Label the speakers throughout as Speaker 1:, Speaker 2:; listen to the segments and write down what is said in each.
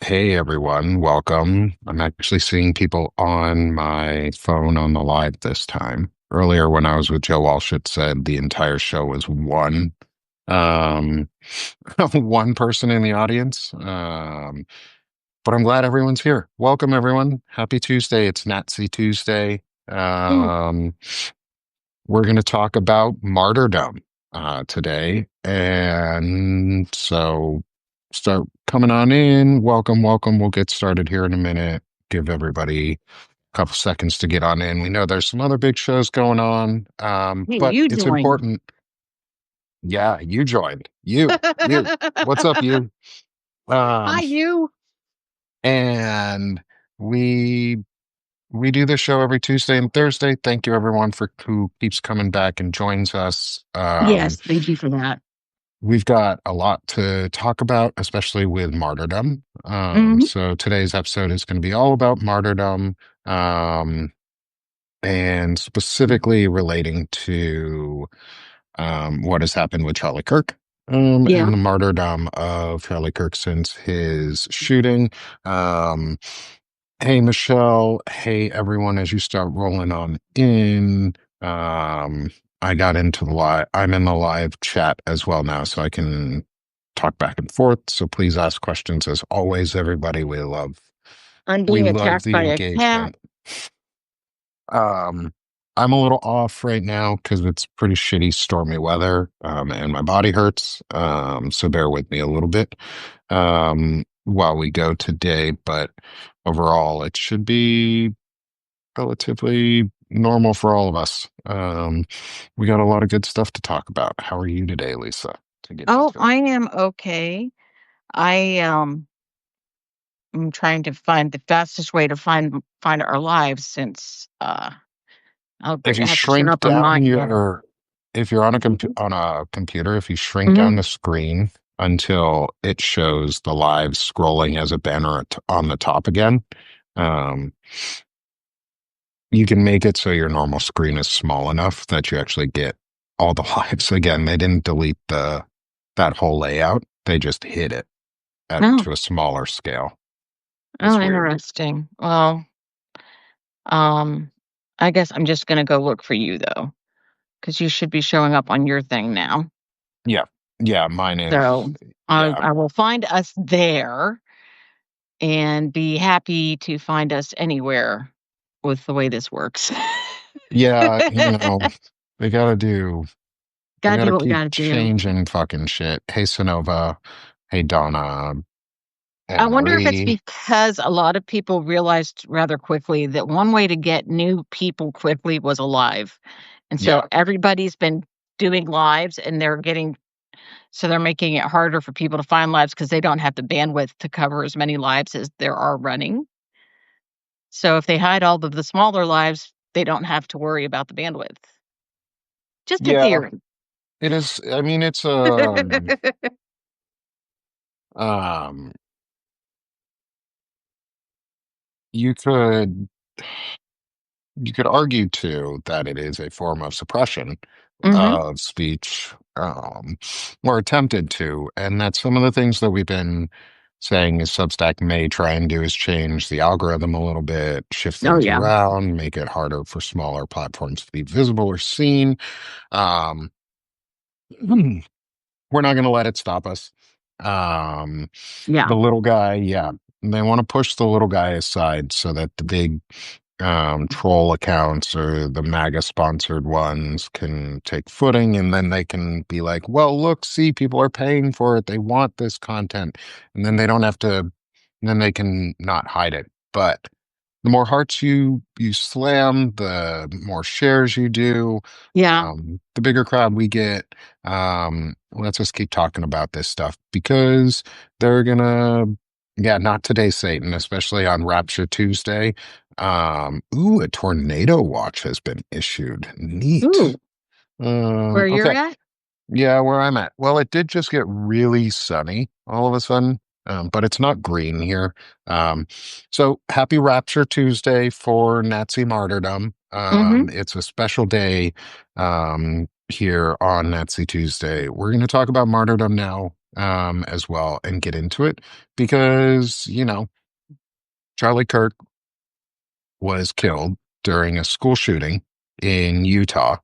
Speaker 1: Hey everyone, welcome. I'm actually seeing people on my phone on the live this time. Earlier when I was with Joe Walsh, it said the entire show was one um one person in the audience. But I'm glad everyone's here. Welcome everyone. Happy Tuesday. It's Nat-C Tuesday.
Speaker 2: Mm,
Speaker 1: Um we're going to talk about martyrdom today. And so start coming on in. Welcome, welcome. We'll get started here in a minute. Give everybody a couple seconds to get on in. We know there's some other big shows going on,
Speaker 2: hey,
Speaker 1: but
Speaker 2: you
Speaker 1: it's
Speaker 2: joined.
Speaker 1: important. Yeah, you joined. You. What's up, you?
Speaker 2: Hi,
Speaker 1: Um,
Speaker 2: you.
Speaker 1: and we we do this show every Tuesday and Thursday. Thank you everyone for who keeps coming back and joins us.
Speaker 2: Yes, thank you for that.
Speaker 1: We've got a lot to talk about, especially with martyrdom.
Speaker 2: Hmm.
Speaker 1: So today's episode is going to be all about martyrdom, um, and specifically relating to what has happened with Charlie Kirk,
Speaker 2: Yeah.
Speaker 1: and the martyrdom of Charlie Kirk since his shooting. Um, Hey, Michelle. Hey, everyone, as you start rolling on in, I got into the live, I'm in the live chat as well now, so I can talk back and forth. So please ask questions as always, everybody.
Speaker 2: I'm
Speaker 1: We
Speaker 2: being
Speaker 1: love
Speaker 2: attacked
Speaker 1: the
Speaker 2: by a cat.
Speaker 1: engagement. Um, I'm a little off right now because it's pretty shitty, stormy weather, and my body hurts. So bear with me a little bit while we go today. But overall, it should be relatively normal for all of us. We got a lot of good stuff to talk about. How are you today, Lisa? To get
Speaker 2: Oh,
Speaker 1: into it.
Speaker 2: I am okay. I am trying to find the fastest way to find our lives since oh
Speaker 1: If
Speaker 2: great,
Speaker 1: you
Speaker 2: I have to turn
Speaker 1: shrink
Speaker 2: up on
Speaker 1: down
Speaker 2: mine again.
Speaker 1: if you're on on a computer, if you shrink
Speaker 2: Hmm.
Speaker 1: down the screen until it shows the live scrolling as a banner on the top again, um, you can make it so your normal screen is small enough that you actually get all the lives. Again, they didn't delete that whole layout. They just hid it at
Speaker 2: Oh,
Speaker 1: to a smaller scale.
Speaker 2: oh,
Speaker 1: It's weird.
Speaker 2: interesting. Well, um, I guess I'm just gonna go look for you though, because you should be showing up on your thing now.
Speaker 1: Yeah. Yeah, mine is.
Speaker 2: So
Speaker 1: Yeah.
Speaker 2: I will find us there and be happy to find us anywhere with the way this works.
Speaker 1: Yeah, they gotta do they
Speaker 2: Gotta do
Speaker 1: gotta
Speaker 2: what we
Speaker 1: keep
Speaker 2: gotta do.
Speaker 1: changing fucking shit. Hey Sonova, hey Donna,
Speaker 2: I
Speaker 1: and
Speaker 2: wonder if it's
Speaker 1: Marie.
Speaker 2: because a lot of people realized rather quickly that one way to get new people quickly was a live. And so
Speaker 1: Yeah.
Speaker 2: everybody's been doing lives and they're making it harder for people to find lives because they don't have the bandwidth to cover as many lives as there are running. So if they hide all of the smaller lives, they don't have to worry about the bandwidth. Just a
Speaker 1: Yeah,
Speaker 2: theory.
Speaker 1: it is. I mean, it's um you could you could argue too that it is a form of suppression
Speaker 2: Mhm.
Speaker 1: of speech, or attempted to, and that's some of the things that we've been saying is Substack may try and do is change the algorithm a little bit, shift
Speaker 2: Oh,
Speaker 1: things
Speaker 2: yeah.
Speaker 1: around, make it harder for smaller platforms to be visible or seen. Um, we're not going to let it stop us. Um,
Speaker 2: Yeah.
Speaker 1: the little guy, yeah, they want to push the little guy aside so that the big troll accounts or the MAGA sponsored ones can take footing, and then they can be like, well, look, see, people are paying for it. They want this content. And then they don't have to, then they can not hide it. But the more hearts you slam, the more shares you do,
Speaker 2: Yeah.
Speaker 1: the bigger crowd we get. Let's just keep talking about this stuff because they're gonna, yeah, not today, Satan, especially on Rapture Tuesday. Ooh, a tornado watch has been issued.
Speaker 2: Ooh,
Speaker 1: Neat.
Speaker 2: where you're
Speaker 1: Okay.
Speaker 2: at?
Speaker 1: Yeah, where I'm at. Well, it did just get really sunny all of a sudden, but it's not green here. Um, so happy Rapture Tuesday for Nazi martyrdom.
Speaker 2: Mhm.
Speaker 1: It's a special day here on Nazi Tuesday. We're going to talk about martyrdom now. as well and get into it because, Charlie Kirk was killed during a school shooting in Utah,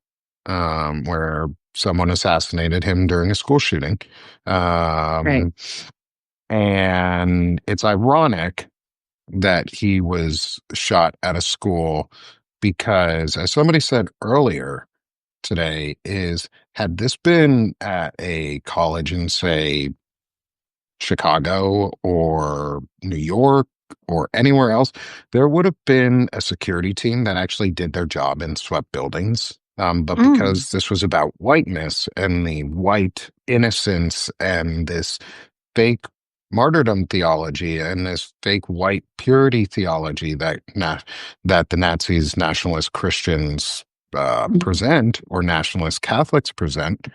Speaker 1: where someone assassinated him during a school shooting.
Speaker 2: Right.
Speaker 1: Um, and it's ironic that he was shot at a school because, as somebody said earlier today, is had this been at a college in, say, Chicago or New York or anywhere else, there would have been a security team that actually did their job and swept buildings. But
Speaker 2: Mm.
Speaker 1: because this was about whiteness and the white innocence and this fake martyrdom theology and this fake white purity theology that the Nazis, nationalist Christians present, or nationalist Catholics present,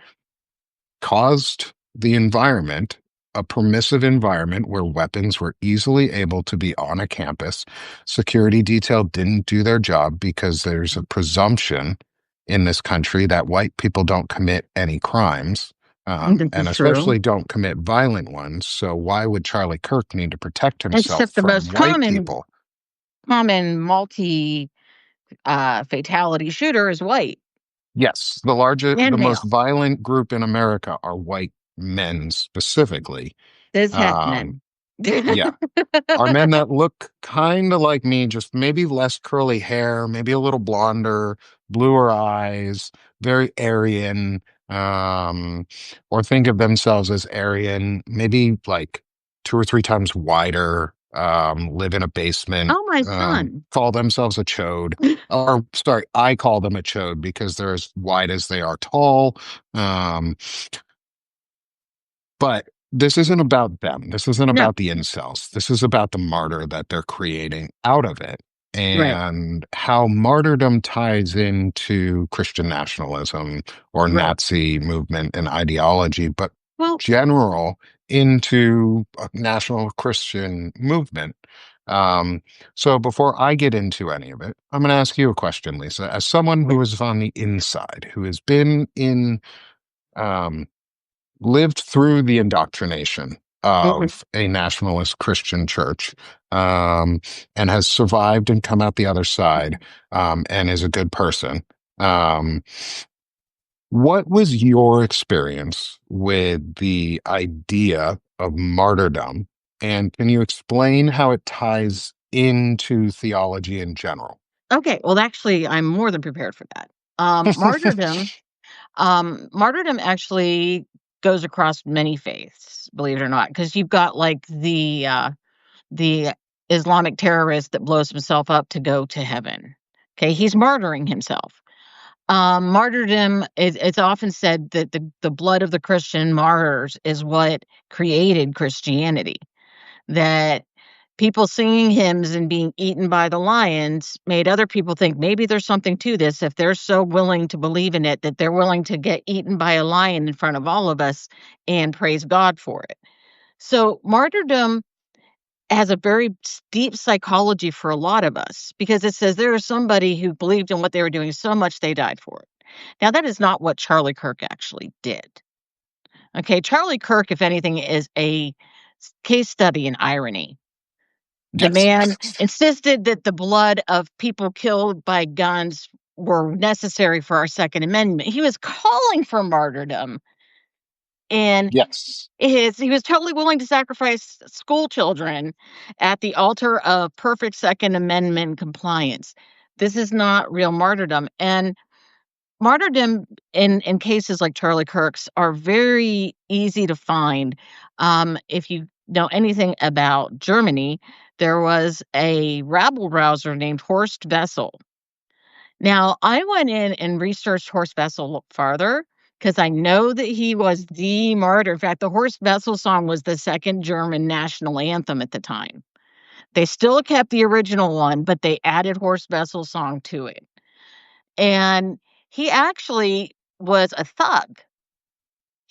Speaker 1: caused the environment, a permissive environment where weapons were easily able to be on a campus. Security detail didn't do their job because there's a presumption in this country that white people don't commit any crimes,
Speaker 2: This
Speaker 1: and
Speaker 2: is true.
Speaker 1: especially don't commit violent ones. So why would Charlie Kirk need to protect himself
Speaker 2: Except the
Speaker 1: from
Speaker 2: most
Speaker 1: white people?
Speaker 2: common multi fatality shooter is white
Speaker 1: Yes, the
Speaker 2: and
Speaker 1: most
Speaker 2: male.
Speaker 1: violent group in America are white men specifically.
Speaker 2: This
Speaker 1: Um,
Speaker 2: happening.
Speaker 1: yeah, are men that look kind of like me, just maybe less curly hair, maybe a little blonder, bluer eyes, very Aryan, or think of themselves as Aryan, maybe like two or three times wider, live in a basement,
Speaker 2: Oh, my son.
Speaker 1: call themselves a chode. Or, sorry, I call them a chode because they're as wide as they are tall. Um, but this isn't about them. This isn't
Speaker 2: No.
Speaker 1: about the incels. This is about the martyr that they're creating out of it
Speaker 2: Right.
Speaker 1: and how martyrdom ties into Christian nationalism or
Speaker 2: Right.
Speaker 1: Nazi movement and ideology, but
Speaker 2: Well,
Speaker 1: general into a national Christian movement. Um, so before I get into any of it, I'm going to ask you a question, Lisa. As someone who is on the inside, who has been in um, lived through the indoctrination
Speaker 2: mhm.
Speaker 1: of a nationalist Christian church, um, and has survived and come out the other side, and is a good person. Um, what was your experience with the idea of martyrdom? And can you explain how it ties into theology in general?
Speaker 2: Okay, well, actually, I'm more than prepared for that. Martyrdom actually goes across many faiths, believe it or not, because 'cause you've got, like, the Islamic terrorist that blows himself up to go to heaven. Okay, he's martyring himself. Martyrdom is it's often said that the blood of the Christian martyrs is what created Christianity, that people singing hymns and being eaten by the lions made other people think maybe there's something to this if they're so willing to believe in it that they're willing to get eaten by a lion in front of all of us and praise God for it. So martyrdom has a very deep psychology for a lot of us because it says there is somebody who believed in what they were doing so much they died for it. Now, that is not what Charlie Kirk actually did. Okay, Charlie Kirk, if anything, is a case study in irony. The
Speaker 1: Yes.
Speaker 2: man insisted that the blood of people killed by guns were necessary for our Second Amendment. He was calling for martyrdom, and
Speaker 1: Yes.
Speaker 2: he was totally willing to sacrifice school children at the altar of perfect Second Amendment compliance. This is not real martyrdom, and martyrdom in cases like Charlie Kirk's are very easy to find. If you know anything about Germany, there was a rabble rouser named Horst Wessel. Now, I went in and researched Horst Wessel a little farther because I know that he was the martyr. In fact, the Horst Wessel song was the second German national anthem at the time. They still kept the original one, but they added Horst Wessel's song to it. And he actually was a thug.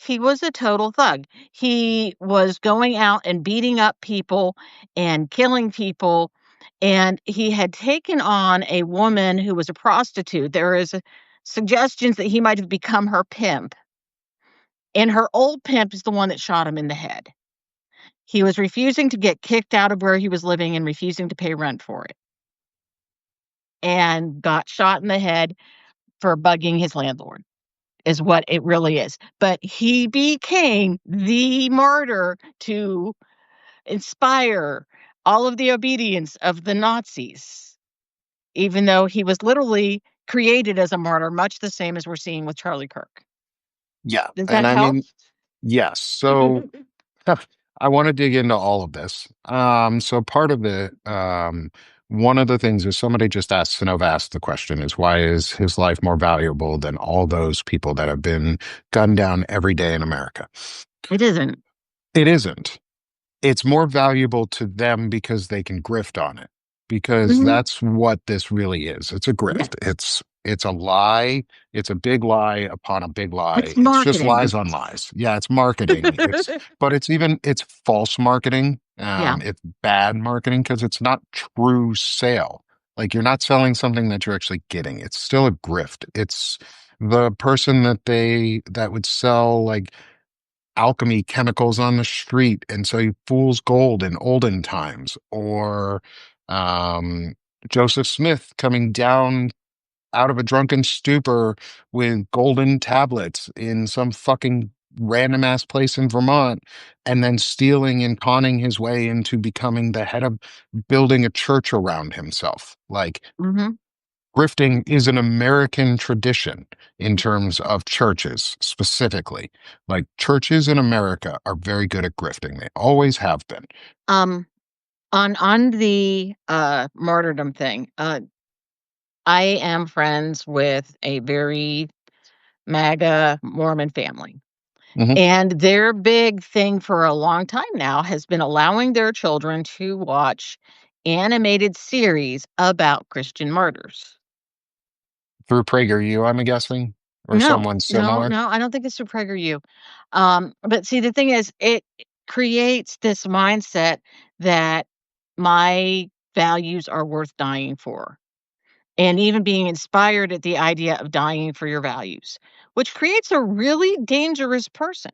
Speaker 2: He was a total thug. He was going out and beating up people and killing people, and he had taken on a woman who was a prostitute. There is suggestions that he might have become her pimp, and her old pimp is the one that shot him in the head. He was refusing to get kicked out of where he was living and refusing to pay rent for it, and got shot in the head for bugging his landlord, is what it really is. But he became the martyr to inspire all of the obedience of the Nazis, even though he was literally created as a martyr, much the same as we're seeing with Charlie Kirk.
Speaker 1: Yeah.
Speaker 2: Does
Speaker 1: And
Speaker 2: that
Speaker 1: I
Speaker 2: help?
Speaker 1: mean, yes. So I want to dig into all of this. So part of it, one of the things is somebody just asked, Sinova asked the question is, why is his life more valuable than all those people that have been gunned down every day in America?
Speaker 2: It isn't.
Speaker 1: It isn't. It's more valuable to them because they can grift on it, because
Speaker 2: Mhm.
Speaker 1: that's what this really is. It's a grift.
Speaker 2: Yes.
Speaker 1: It's a lie. It's a big lie upon a big lie.
Speaker 2: It's
Speaker 1: It's just
Speaker 2: marketing.
Speaker 1: lies on lies. Yeah, it's marketing. But it's false marketing.
Speaker 2: Yeah.
Speaker 1: It's bad marketing because it's not true sale. Like, you're not selling something that you're actually getting. It's still a grift. It's the person that would sell like alchemy chemicals on the street, and so he fools gold in olden times, or um, Joseph Smith coming down out of a drunken stupor with golden tablets in some fucking random ass place in Vermont, and then stealing and conning his way into becoming the head of building a church around himself. Like,
Speaker 2: Mhm.
Speaker 1: grifting is an American tradition in terms of churches specifically. Like, churches in America are very good at grifting. They always have been.
Speaker 2: Um, on the, martyrdom thing, I am friends with a very MAGA Mormon family,
Speaker 1: Mhm.
Speaker 2: and their big thing for a long time now has been allowing their children to watch animated series about Christian martyrs.
Speaker 1: Through PragerU, I'm guessing, or
Speaker 2: No,
Speaker 1: someone
Speaker 2: no,
Speaker 1: similar.
Speaker 2: no, I don't think it's to PragerU. But see, the thing is, it creates this mindset that my values are worth dying for, and even being inspired at the idea of dying for your values, which creates a really dangerous person.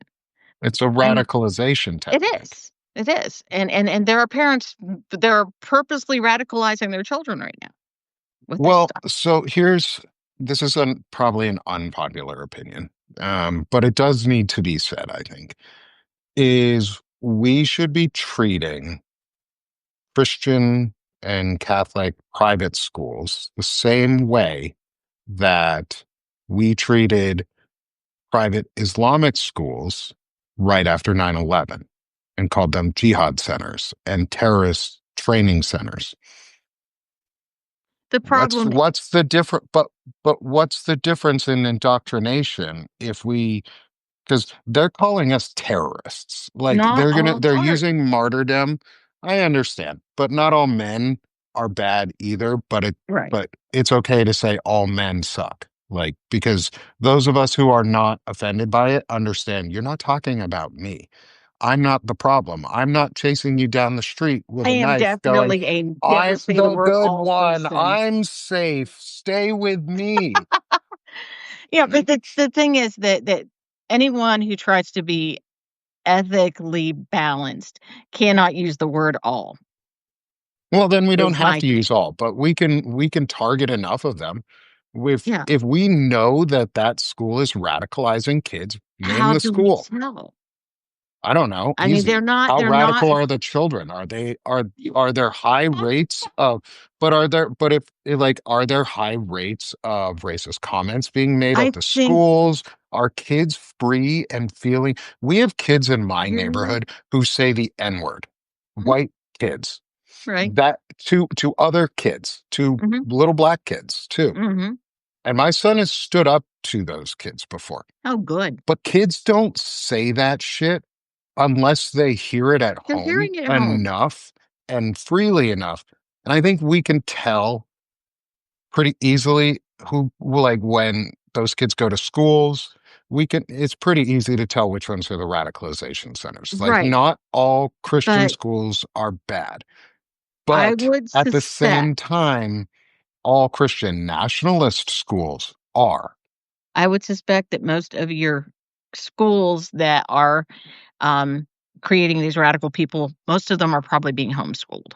Speaker 1: It's a
Speaker 2: I mean,
Speaker 1: radicalization
Speaker 2: it
Speaker 1: tactic.
Speaker 2: is. It is. And there are parents that are purposely radicalizing their children right now with this
Speaker 1: Well,
Speaker 2: stuff.
Speaker 1: so this is probably an unpopular opinion, but it does need to be said, I think, is we should be treating Christian and Catholic private schools the same way that we treated private Islamic schools right after 9/11 and called them jihad centers and terrorist training centers.
Speaker 2: The
Speaker 1: What's
Speaker 2: problem
Speaker 1: what's the different but what's the difference in indoctrination if we, because they're calling us terrorists. Like,
Speaker 2: not all
Speaker 1: they're
Speaker 2: part.
Speaker 1: using martyrdom. I understand, but not all men are bad either.
Speaker 2: Right.
Speaker 1: But it's okay to say all men suck. Like, because those of us who are not offended by it understand you're not talking about me. I'm not the problem. I'm not chasing you down the street with
Speaker 2: I
Speaker 1: a
Speaker 2: am
Speaker 1: knife going,
Speaker 2: definitely a never
Speaker 1: I'm
Speaker 2: say the
Speaker 1: the
Speaker 2: word
Speaker 1: good
Speaker 2: all
Speaker 1: one.
Speaker 2: person.
Speaker 1: I'm safe. Stay with me.
Speaker 2: Yeah, but the thing is that anyone who tries to be ethically balanced cannot use the word all,
Speaker 1: Well, then we don't
Speaker 2: is
Speaker 1: have
Speaker 2: my
Speaker 1: to
Speaker 2: thing.
Speaker 1: use all, but we can target enough of them.
Speaker 2: Yeah.
Speaker 1: If we know that that school is radicalizing kids, name
Speaker 2: How
Speaker 1: the
Speaker 2: do we
Speaker 1: school.
Speaker 2: tell?
Speaker 1: I don't know.
Speaker 2: I mean,
Speaker 1: Easy. How
Speaker 2: they're not
Speaker 1: radical are the children? Are there high rates of but are there but if like are there high rates of racist comments being made
Speaker 2: I
Speaker 1: at the
Speaker 2: think
Speaker 1: schools? Are kids free and feeling? We have kids in my
Speaker 2: you're
Speaker 1: neighborhood who say the N-word.
Speaker 2: mhm,
Speaker 1: White kids.
Speaker 2: right.
Speaker 1: That to other kids, to
Speaker 2: Mhm,
Speaker 1: little black kids too.
Speaker 2: mhm.
Speaker 1: And my son has stood up to those kids before.
Speaker 2: Oh, good.
Speaker 1: But kids don't say that shit unless they hear it at
Speaker 2: They're
Speaker 1: home
Speaker 2: hearing it at home.
Speaker 1: enough and freely enough. And I think we can tell pretty easily like, when those kids go to schools, it's pretty easy to tell which ones are the radicalization centers. Like,
Speaker 2: Right.
Speaker 1: not all Christian
Speaker 2: But
Speaker 1: schools are bad.
Speaker 2: I
Speaker 1: But
Speaker 2: would
Speaker 1: at the
Speaker 2: suspect
Speaker 1: same time, all Christian nationalist schools are.
Speaker 2: I would suspect that most of your schools that are, um, creating these radical people, most of them are probably being homeschooled.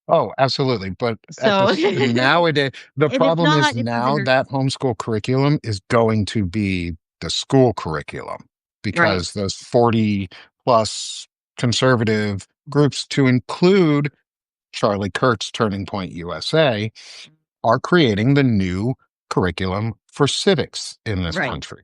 Speaker 1: Oh, absolutely. But at
Speaker 2: So
Speaker 1: this nowadays, the
Speaker 2: and if
Speaker 1: problem is
Speaker 2: not, it's
Speaker 1: now
Speaker 2: either
Speaker 1: that homeschool curriculum is going to be the school curriculum
Speaker 2: right.
Speaker 1: because those 40 plus conservative groups, to include Charlie Kirk's Turning Point USA, are creating the new curriculum for civics in this
Speaker 2: Right,
Speaker 1: country,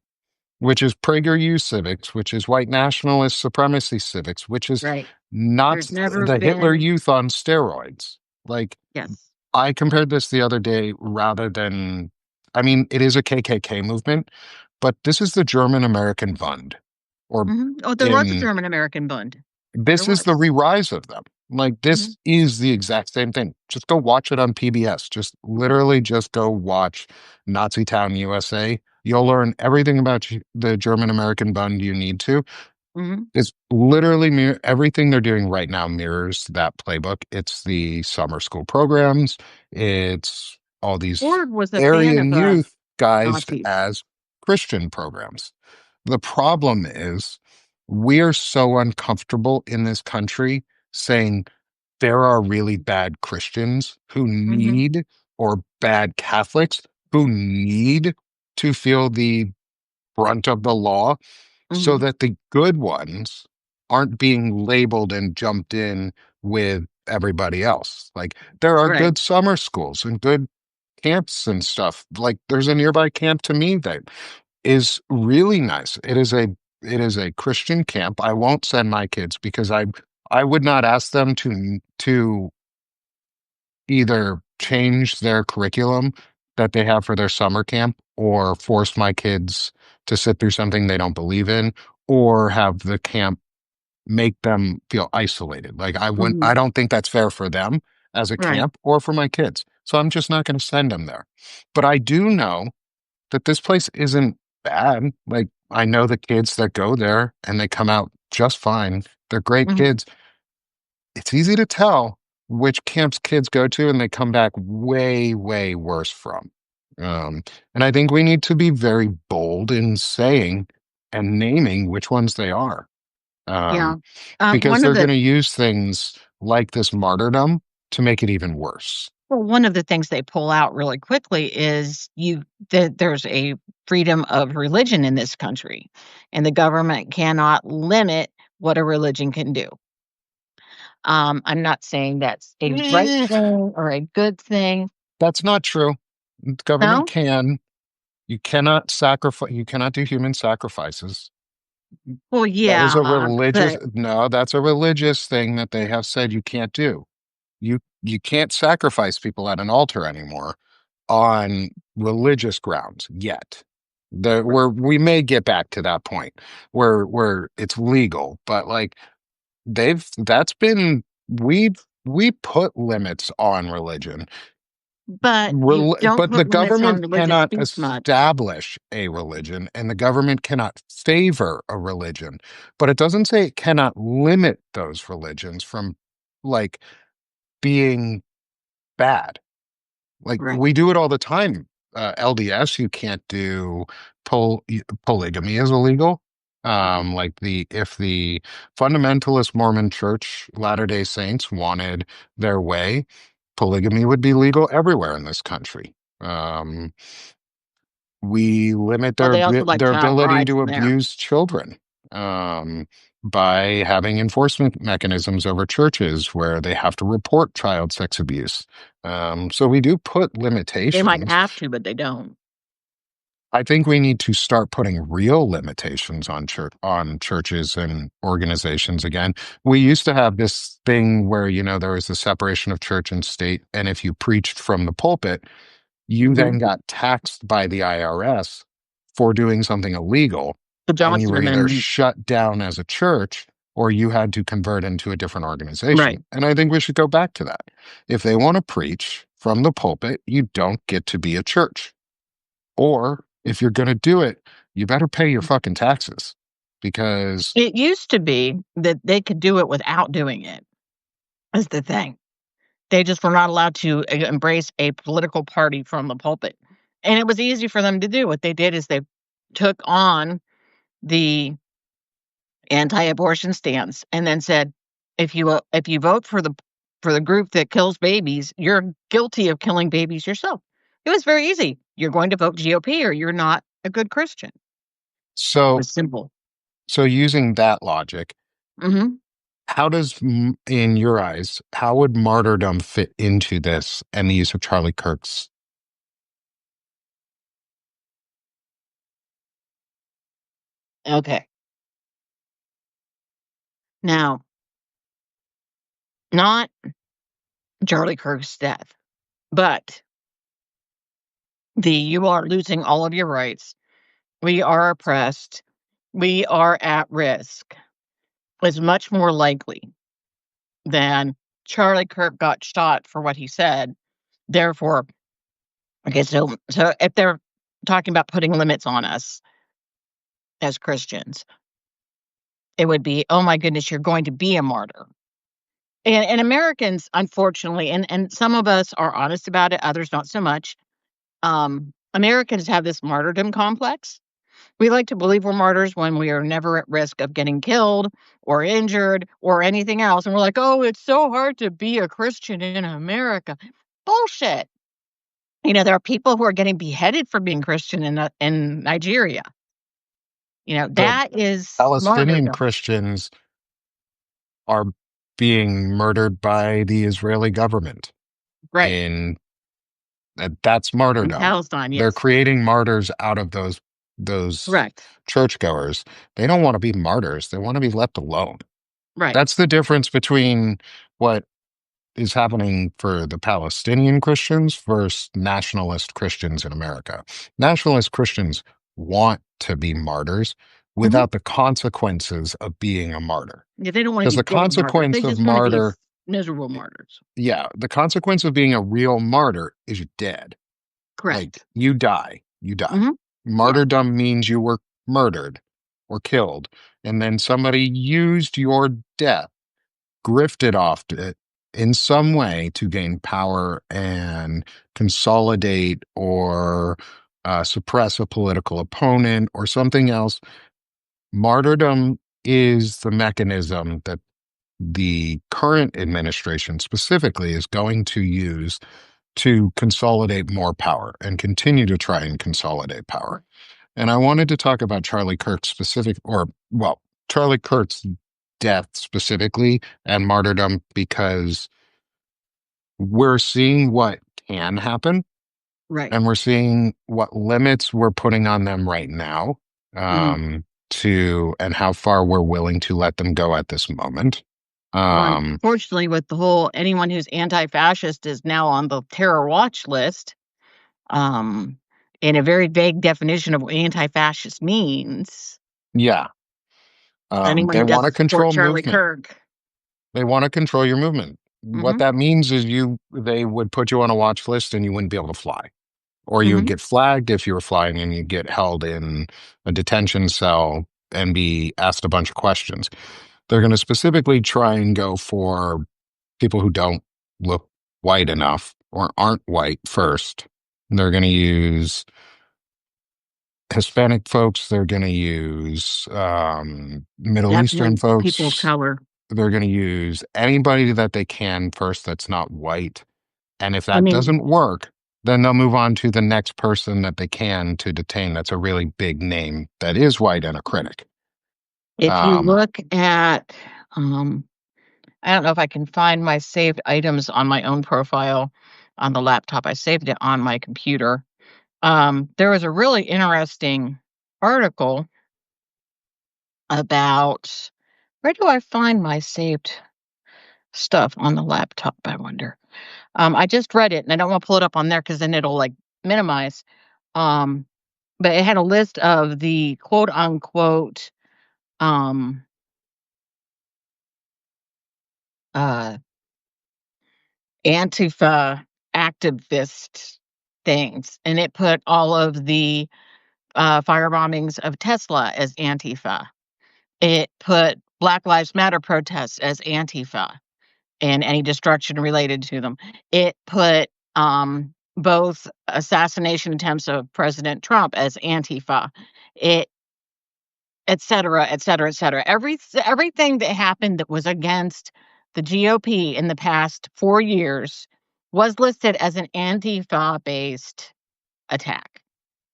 Speaker 1: which is PragerU civics, which is white nationalist supremacy civics, which is
Speaker 2: right.
Speaker 1: not
Speaker 2: There's never
Speaker 1: the Hitler
Speaker 2: been
Speaker 1: Youth on steroids. Like,
Speaker 2: yes.
Speaker 1: I compared this the other day rather than, I mean, it is a KKK movement, but this is the German American Bund, or
Speaker 2: Mhm. Oh, there was a
Speaker 1: in
Speaker 2: German American Bund. There
Speaker 1: this is the
Speaker 2: was.
Speaker 1: re-rise of them. Like,
Speaker 2: Mhm,
Speaker 1: this is the exact same thing. Just go watch it on PBS. Just literally just go watch Nazi Town USA. You'll learn everything about the German American Bund you need to.
Speaker 2: mhm.
Speaker 1: It's literally everything they're doing right now mirrors that playbook. It's the summer school programs. It's all these
Speaker 2: Ford was a fan of,
Speaker 1: Aryan youth guised
Speaker 2: Nazis.
Speaker 1: as Christian programs. The problem is we are so uncomfortable in this country saying there are really bad Christians who
Speaker 2: Mhm,
Speaker 1: need, or bad Catholics who need to feel the brunt of the law so
Speaker 2: mhm.
Speaker 1: that the good ones aren't being labeled and jumped in with everybody else. Like, there are
Speaker 2: Right.
Speaker 1: good summer schools and good camps and stuff. Like, there's a nearby camp to me that is really nice. It is a Christian camp. I won't send my kids because I would not ask them to either change their curriculum that they have for their summer camp or force my kids to sit through something they don't believe in or have the camp make them feel isolated. Like, I
Speaker 2: Mhm.
Speaker 1: don't think that's fair for them as a
Speaker 2: Right.
Speaker 1: camp or for my kids. So I'm just not going to send them there. But I do know that this place isn't bad. Like, I know the kids that go there and they come out just fine. They're great
Speaker 2: Mhm.
Speaker 1: kids. It's easy to tell which camps kids go to and they come back way, way worse from. Um, and I think we need to be very bold in saying and naming which ones they are.
Speaker 2: Yeah.
Speaker 1: Because
Speaker 2: One of
Speaker 1: they're
Speaker 2: the
Speaker 1: going to use things like this martyrdom to make it even worse.
Speaker 2: well, one of the things they pull out really quickly is that there's a freedom of religion in this country, and the government cannot limit what a religion can do. I'm not saying that's a right
Speaker 1: Eh,
Speaker 2: thing or a good thing.
Speaker 1: that's not true. The government
Speaker 2: No?
Speaker 1: can. You cannot sacrifice. You cannot do human sacrifices.
Speaker 2: Well,
Speaker 1: That is a
Speaker 2: yeah,
Speaker 1: religious,
Speaker 2: but
Speaker 1: no, that's a religious thing that they have said you can't do. You can't sacrifice people at an altar anymore on religious grounds yet. Where we may get back to that point where it's legal, but like that's been we put limits on religion.
Speaker 2: but you don't
Speaker 1: But the
Speaker 2: put limits on
Speaker 1: government
Speaker 2: religious
Speaker 1: cannot
Speaker 2: speech much.
Speaker 1: establish a religion and the government cannot favor a religion. But it doesn't say it cannot limit those religions from like being bad. Like,
Speaker 2: Right.
Speaker 1: we do it all the time. LDS, you can't do polygamy is illegal. Like, if the fundamentalist Mormon Church, Latter-day Saints wanted their way, polygamy would be legal everywhere in this country. Um, we limit
Speaker 2: Well, they also like
Speaker 1: their
Speaker 2: child
Speaker 1: ability
Speaker 2: rights
Speaker 1: to
Speaker 2: in there.
Speaker 1: abuse children um, by having enforcement mechanisms over churches where they have to report child sex abuse. So we do put
Speaker 2: They might
Speaker 1: limitations.
Speaker 2: have to, but they don't.
Speaker 1: I think we need to start putting real limitations on churches and organizations again. We used to have this thing where, there was the separation of church and state, and if you preached from the pulpit, you
Speaker 2: Mhm.
Speaker 1: then got taxed by the IRS for doing something illegal,
Speaker 2: The
Speaker 1: and you
Speaker 2: Johnson
Speaker 1: were either
Speaker 2: Amendment.
Speaker 1: shut down as a church or you had to convert into a different
Speaker 2: Right.
Speaker 1: organization. And I think we should go back to that. If they want to preach from the pulpit, you don't get to be a church. Or if you're going to do it, you better pay your fucking taxes because
Speaker 2: It used to be that they could do it without doing it, is the thing. They just were not allowed to embrace a political party from the pulpit, and it was easy for them to do. What they did is they took on the anti-abortion stance and then said, if you vote for the group that kills babies, you're guilty of killing babies yourself." It was very easy. You're going to vote GOP or you're not a good Christian. It
Speaker 1: So,
Speaker 2: was simple.
Speaker 1: so using that logic,
Speaker 2: Mhm.
Speaker 1: how does, in your eyes, how would martyrdom fit into this and the use of Charlie Kirk's?
Speaker 2: Okay. Now, not Charlie Kirk's death, but you are losing all of your rights. We are oppressed. We are at risk is much more likely than Charlie Kirk got shot for what he said. Therefore, okay, so if they're talking about putting limits on us as Christians, it would be, "Oh my goodness, you're going to be a martyr." And Americans, unfortunately, and some of us are honest about it, others not so much. Americans have this martyrdom complex. We like to believe we're martyrs when we are never at risk of getting killed or injured or anything else. And we're like, "Oh, it's so hard to be a Christian in America." Bullshit. There are people who are getting beheaded for being Christian in Nigeria.
Speaker 1: The
Speaker 2: That is
Speaker 1: Palestinian
Speaker 2: martyrdom.
Speaker 1: Christians are being murdered by the Israeli government.
Speaker 2: Right.
Speaker 1: In That's
Speaker 2: In
Speaker 1: martyrdom.
Speaker 2: Palestine,
Speaker 1: They're
Speaker 2: yes.
Speaker 1: creating martyrs out of those
Speaker 2: Correct.
Speaker 1: churchgoers. They don't want to be martyrs. They want to be left alone.
Speaker 2: Right.
Speaker 1: That's the difference between what is happening for the Palestinian Christians versus nationalist Christians in America. Nationalist Christians want to be martyrs
Speaker 2: Mhm.
Speaker 1: without the consequences of being a martyr.
Speaker 2: Yeah, they don't wanna
Speaker 1: Because
Speaker 2: be
Speaker 1: the
Speaker 2: dead martyrs. They
Speaker 1: consequence of
Speaker 2: just wanna be
Speaker 1: martyr,
Speaker 2: miserable martyrs.
Speaker 1: yeah, the consequence of being a real martyr is you're dead. Like,
Speaker 2: Correct.
Speaker 1: you die, you die.
Speaker 2: Mhm. Yeah.
Speaker 1: Martyrdom means you were murdered or killed, and then somebody used your death, grifted off it in some way to gain power and consolidate or suppress a political opponent or something else. Martyrdom is the mechanism that the current administration specifically is going to use to consolidate more power and continue to try and consolidate power. And I wanted to talk about Charlie Kirk's specific, or, well, Charlie Kirk's death specifically and martyrdom because we're seeing what can happen
Speaker 2: Right.
Speaker 1: and we're seeing what limits we're putting on them right now,
Speaker 2: Mhm.
Speaker 1: and how far we're willing to let them go at this moment.
Speaker 2: Well,
Speaker 1: Um,
Speaker 2: unfortunately, with the whole anyone who's anti-fascist is now on the terror watch list, um, and a very vague definition of what anti-fascist means.
Speaker 1: yeah,
Speaker 2: Anyone
Speaker 1: they
Speaker 2: who
Speaker 1: want to
Speaker 2: doesn't support
Speaker 1: control
Speaker 2: Charlie
Speaker 1: movement.
Speaker 2: Kirk.
Speaker 1: They want to control your movement. What
Speaker 2: Mhm.
Speaker 1: that means is they would put you on a watch list and you wouldn't be able to fly. Or you would
Speaker 2: Mhm.
Speaker 1: get flagged if you were flying and you'd get held in a detention cell and be asked a bunch of questions. They're going to specifically try and go for people who don't look white enough or aren't white first. They're going to use Hispanic folks. They're going to use Middle Eastern
Speaker 2: Definitely people of
Speaker 1: folks.
Speaker 2: color.
Speaker 1: They're going to use anybody that they can first that's not white. And if
Speaker 2: I
Speaker 1: that
Speaker 2: mean,
Speaker 1: doesn't work, then they'll move on to the next person that they can to detain that's a really big name that is white and a critic.
Speaker 2: if you
Speaker 1: Um,
Speaker 2: look at, um I don't know if I can find my saved items on my own profile on the laptop. I saved it on my computer. There was a really interesting article about where do I find my saved stuff on the laptop, I wonder. I just read it and I don't want to pull it up on there because then it'll like minimize. Um, but it had a list of the quote unquote um uh Antifa activist things, and it put all of the, fire bombings of Tesla as Antifa. It put Black Lives Matter protests as Antifa and any destruction related to them. It put, both assassination attempts of President Trump as Antifa. It et cetera, et cetera, et cetera. Everything that happened that was against the GOP in the past 4 years was listed as an Antifa-based attack,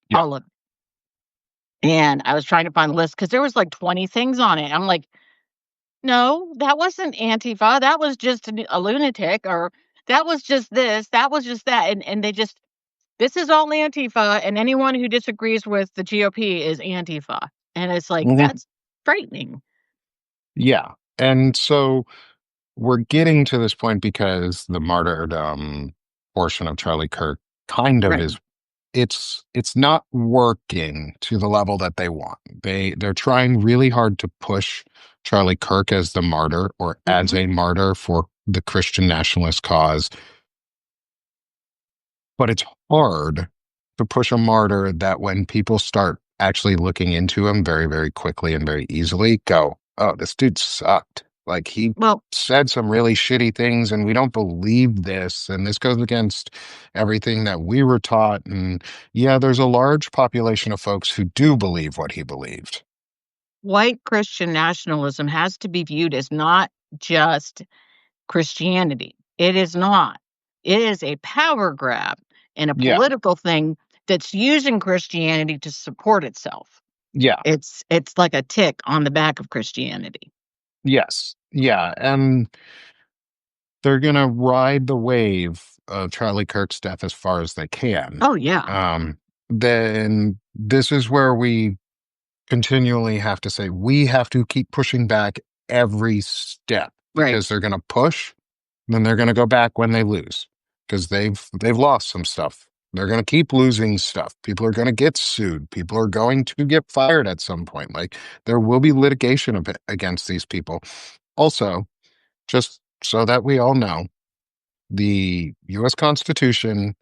Speaker 1: Yeah.
Speaker 2: all of it. And I was trying to find the list because there was, like, 20 things on it. I'm like, "No, that wasn't Antifa, that was just a lunatic," or, "That was just this, that was just that," and they just, "This is all Antifa, and anyone who disagrees with the GOP is Antifa." And it's like,
Speaker 1: Mhm.
Speaker 2: that's frightening.
Speaker 1: Yeah. And so we're getting to this point because the martyrdom portion of Charlie Kirk kind of
Speaker 2: Right.
Speaker 1: is it's not working to the level that they want. They're trying really hard to push Charlie Kirk as the martyr or as
Speaker 2: Mhm.
Speaker 1: a martyr for the Christian nationalist cause, but it's hard to push a martyr that when people start actually looking into him very, very quickly and very easily, go, oh, this dude sucked. Like he
Speaker 2: Well,
Speaker 1: said some really shitty things and we don't believe this. And this goes against everything that we were taught. And yeah, there's a large population of folks who do believe what he believed.
Speaker 2: white Christian nationalism has to be viewed as not just Christianity. It is not. It is a power grab and a
Speaker 1: Yeah.
Speaker 2: political thing that's using Christianity to support itself.
Speaker 1: Yeah.
Speaker 2: It's like a tick on the back of Christianity.
Speaker 1: Yes. Yeah. And they're gonna ride the wave of Charlie Kirk's death as far as they can.
Speaker 2: Oh, yeah.
Speaker 1: Um, then this is where we continually have to say we have to keep pushing back every step
Speaker 2: Right.
Speaker 1: because they're gonna push, then they're gonna go back when they lose because they've lost some stuff. They're gonna keep losing stuff. People are gonna get sued. People are going to get fired at some point. Like there will be litigation against these people. Also, just so that we all know, the US Constitution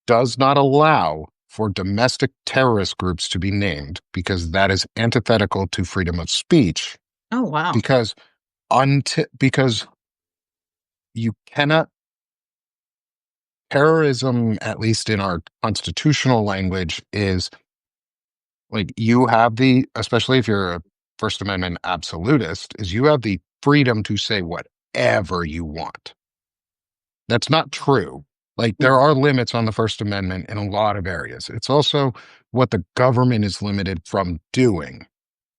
Speaker 1: does not allow for domestic terrorist groups to be named because that is antithetical to freedom of speech
Speaker 2: Oh, wow.
Speaker 1: because because you cannot terrorism, at least in our constitutional language, is like you have the, especially if you're a First Amendment absolutist, is you have the freedom to say whatever you want. That's not true. Like, there
Speaker 2: No.
Speaker 1: are limits on the First Amendment in a lot of areas. It's also what the government is limited from doing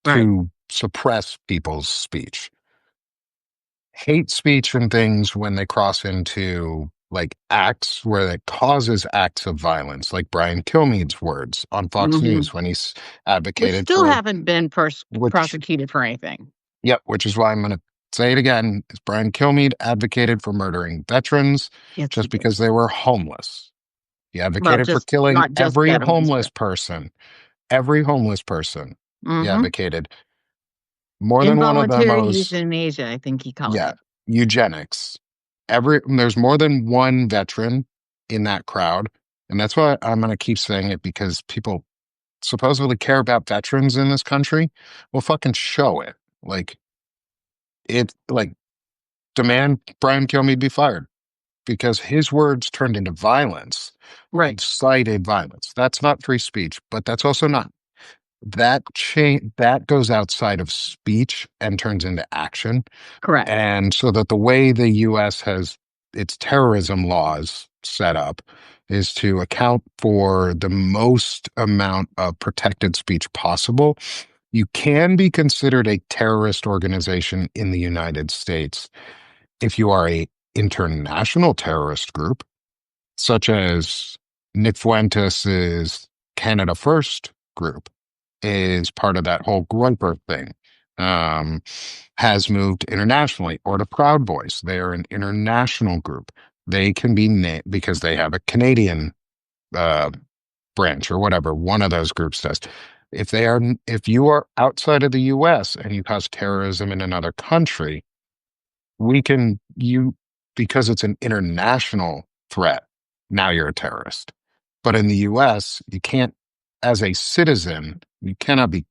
Speaker 2: Right.
Speaker 1: to suppress people's speech. Hate speech and things when they cross into like acts where it causes acts of violence, like Brian Kilmeade's words on Fox
Speaker 2: Mhm.
Speaker 1: News when he's
Speaker 2: Which
Speaker 1: advocated
Speaker 2: still
Speaker 1: for
Speaker 2: haven't been
Speaker 1: which,
Speaker 2: prosecuted for anything.
Speaker 1: yep, which is why I'm going to say it again. Is Brian Kilmeade advocated for murdering veterans
Speaker 2: Yes, he
Speaker 1: just
Speaker 2: did.
Speaker 1: because they were homeless. He
Speaker 2: Well,
Speaker 1: advocated for
Speaker 2: just
Speaker 1: killing
Speaker 2: not just veterans, but
Speaker 1: every homeless person. He
Speaker 2: mhm.
Speaker 1: advocated more than one of them
Speaker 2: Involuntary
Speaker 1: was,
Speaker 2: euthanasia, I think he called
Speaker 1: yeah,
Speaker 2: it.
Speaker 1: eugenics. There's more than one veteran in that crowd. And that's why I'm going to keep saying it because people supposedly care about veterans in this country. Well, fucking show it. Like, demand Brian Kilmeade be fired because his words turned into violence,
Speaker 2: Right.
Speaker 1: incited violence. That's not free speech, but that's also not that goes outside of speech and turns into action.
Speaker 2: Correct.
Speaker 1: And so that the way the US has its terrorism laws set up is to account for the most amount of protected speech possible. You can be considered a terrorist organization in the United States if you are a international terrorist group, such as Nick Fuentes's Canada First group is part of that whole Grunper thing. Um, has moved internationally, or the Proud Boys. They are an international group. They can be named because they have a Canadian uh, branch or whatever. One of those groups does. If you are outside of the U.S. and you cause terrorism in another country, we can you because it's an international threat. Now you're a terrorist. But in the US, you can't, as a citizen, you cannot be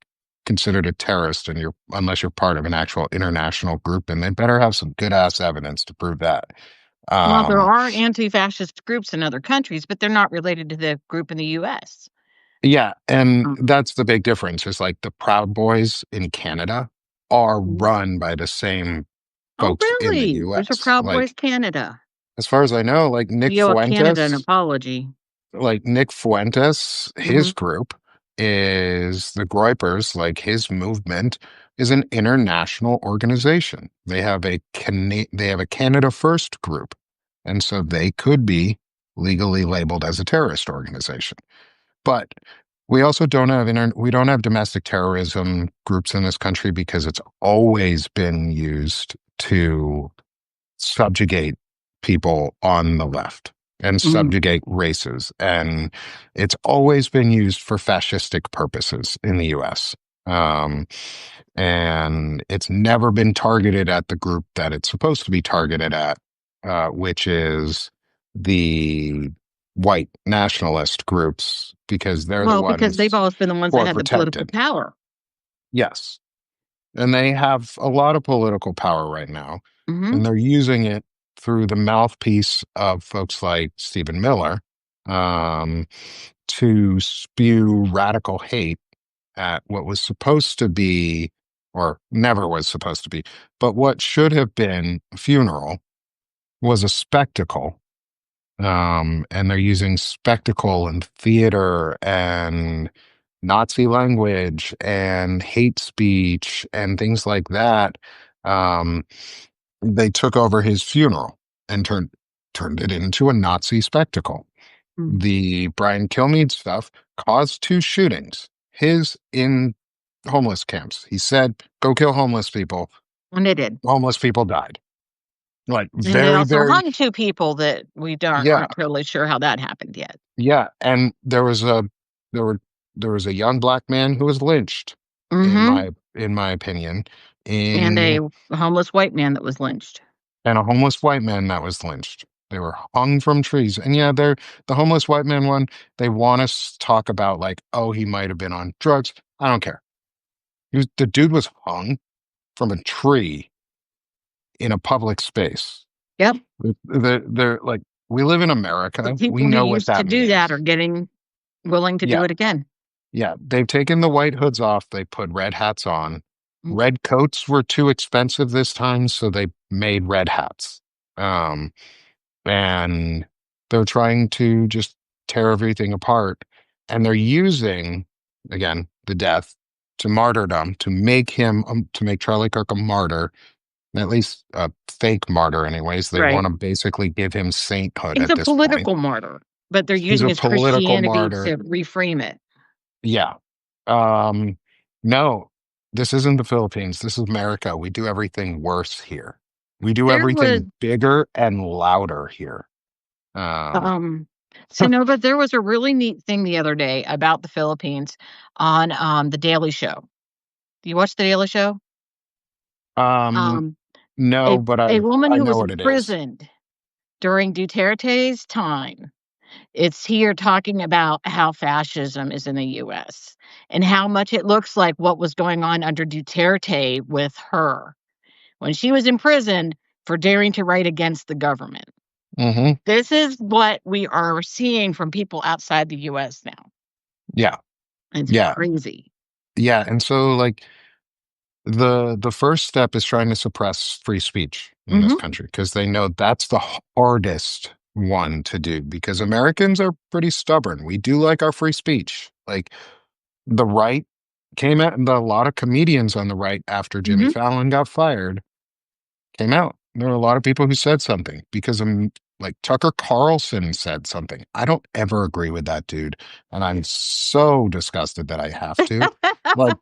Speaker 1: considered a terrorist unless you're part of an actual international group, and they better have some good ass evidence to prove that.
Speaker 2: Well, there
Speaker 1: Um,
Speaker 2: are anti-fascist groups in other countries, but they're not related to the group in the US.
Speaker 1: Yeah, and
Speaker 2: Mm.
Speaker 1: that's the big difference is like the Proud Boys in Canada are
Speaker 2: Mhm.
Speaker 1: run by the same
Speaker 2: Oh,
Speaker 1: folks in the
Speaker 2: really? There's a
Speaker 1: US.
Speaker 2: Proud Boys
Speaker 1: Like,
Speaker 2: Canada.
Speaker 1: as far as I know,
Speaker 2: We owe Canada an apology.
Speaker 1: Like Nick Fuentes,
Speaker 2: Mhm,
Speaker 1: his group is the Groypers, like his movement is an international organization. They have a Canada First group, and so they could be legally labeled as a terrorist organization. But we don't have domestic terrorism groups in this country because it's always been used to subjugate people on the left and
Speaker 2: mhm.
Speaker 1: subjugate races. And it's always been used for fascistic purposes in the US. Um, and it's never been targeted at the group that it's supposed to be targeted at, which is the white nationalist groups, because they're the
Speaker 2: Well, because they've
Speaker 1: ones
Speaker 2: always been the ones
Speaker 1: who
Speaker 2: that
Speaker 1: are
Speaker 2: had the political
Speaker 1: protected.
Speaker 2: power.
Speaker 1: Yes. And they have a lot of political power right now,
Speaker 2: Mhm.
Speaker 1: and they're using it through the mouthpiece of folks like Stephen Miller um, to spew radical hate at what was supposed to be, or never was supposed to be, but what should have been a funeral was a spectacle. And they're using spectacle and theater and Nazi language and hate speech and things like that. Um, they took over his funeral and turned it into a Nazi spectacle.
Speaker 2: Mm.
Speaker 1: The Brian Kilmeade stuff caused two shootings. His in homeless camps. He said, "Go kill homeless people."
Speaker 2: And they did.
Speaker 1: Homeless people died. Like
Speaker 2: And they
Speaker 1: very,
Speaker 2: also
Speaker 1: very,
Speaker 2: hung 2 people that we don't
Speaker 1: yeah,
Speaker 2: aren't totally sure how that happened yet.
Speaker 1: yeah. And there were there was a young black man who was lynched,
Speaker 2: Mhm.
Speaker 1: in my opinion,
Speaker 2: And
Speaker 1: in
Speaker 2: a homeless white man that was lynched.
Speaker 1: and a homeless white man that was lynched. They were hung from trees. And yeah, they're the homeless white man one, they want us to talk about like, oh, he might have been on drugs. I don't care. The dude was hung from a tree in a public space.
Speaker 2: Yep.
Speaker 1: They're like, we live in
Speaker 2: The
Speaker 1: America. We
Speaker 2: people who
Speaker 1: know what
Speaker 2: used to
Speaker 1: that
Speaker 2: do that are
Speaker 1: means.
Speaker 2: getting willing to do
Speaker 1: Yeah.
Speaker 2: it again.
Speaker 1: Yeah. They've taken the white hoods off. They put red hats on.
Speaker 2: Mm.
Speaker 1: Red coats were too expensive this time, so they made red hats. Um, and they're trying to just tear everything apart. And they're using, again, the death to martyrdom to make to make Charlie Kirk a martyr, at least a fake martyr, anyways. They want
Speaker 2: Right.
Speaker 1: to basically give him sainthood
Speaker 2: He's
Speaker 1: at
Speaker 2: a
Speaker 1: this point.
Speaker 2: political martyr, but they're
Speaker 1: He's
Speaker 2: using
Speaker 1: a
Speaker 2: his
Speaker 1: political
Speaker 2: Christianity
Speaker 1: martyr.
Speaker 2: to reframe it.
Speaker 1: Yeah. Um, no, this isn't the Philippines. This is America. We do everything worse here. We do
Speaker 2: There was,
Speaker 1: everything bigger and louder here. Um,
Speaker 2: um so no, but there was a really neat thing the other day about the Philippines on, The Daily Show. Do you watch The Daily Show?
Speaker 1: um,
Speaker 2: Um,
Speaker 1: no,
Speaker 2: a
Speaker 1: but
Speaker 2: a woman
Speaker 1: I
Speaker 2: who
Speaker 1: know
Speaker 2: was
Speaker 1: what it is.
Speaker 2: imprisoned during Duterte's time. It's here talking about how fascism is in the US and how much it looks like what was going on under Duterte with her when she was imprisoned for daring to write against the government.
Speaker 1: Hmm.
Speaker 2: This is what we are seeing from people outside the US now.
Speaker 1: Yeah,
Speaker 2: It's
Speaker 1: yeah,
Speaker 2: crazy.
Speaker 1: yeah. And so like the first step is trying to suppress free speech in this
Speaker 2: Mhm.
Speaker 1: country because they know that's the hardest one to do because Americans are pretty stubborn. We do like our free speech. Like the right came out, and a lot of comedians on the right after Jimmy
Speaker 2: Mhm.
Speaker 1: Fallon got fired came out. There were a lot of people who said something because like Tucker Carlson said something. I don't ever agree with that dude, and I'm so disgusted that I have to. Like,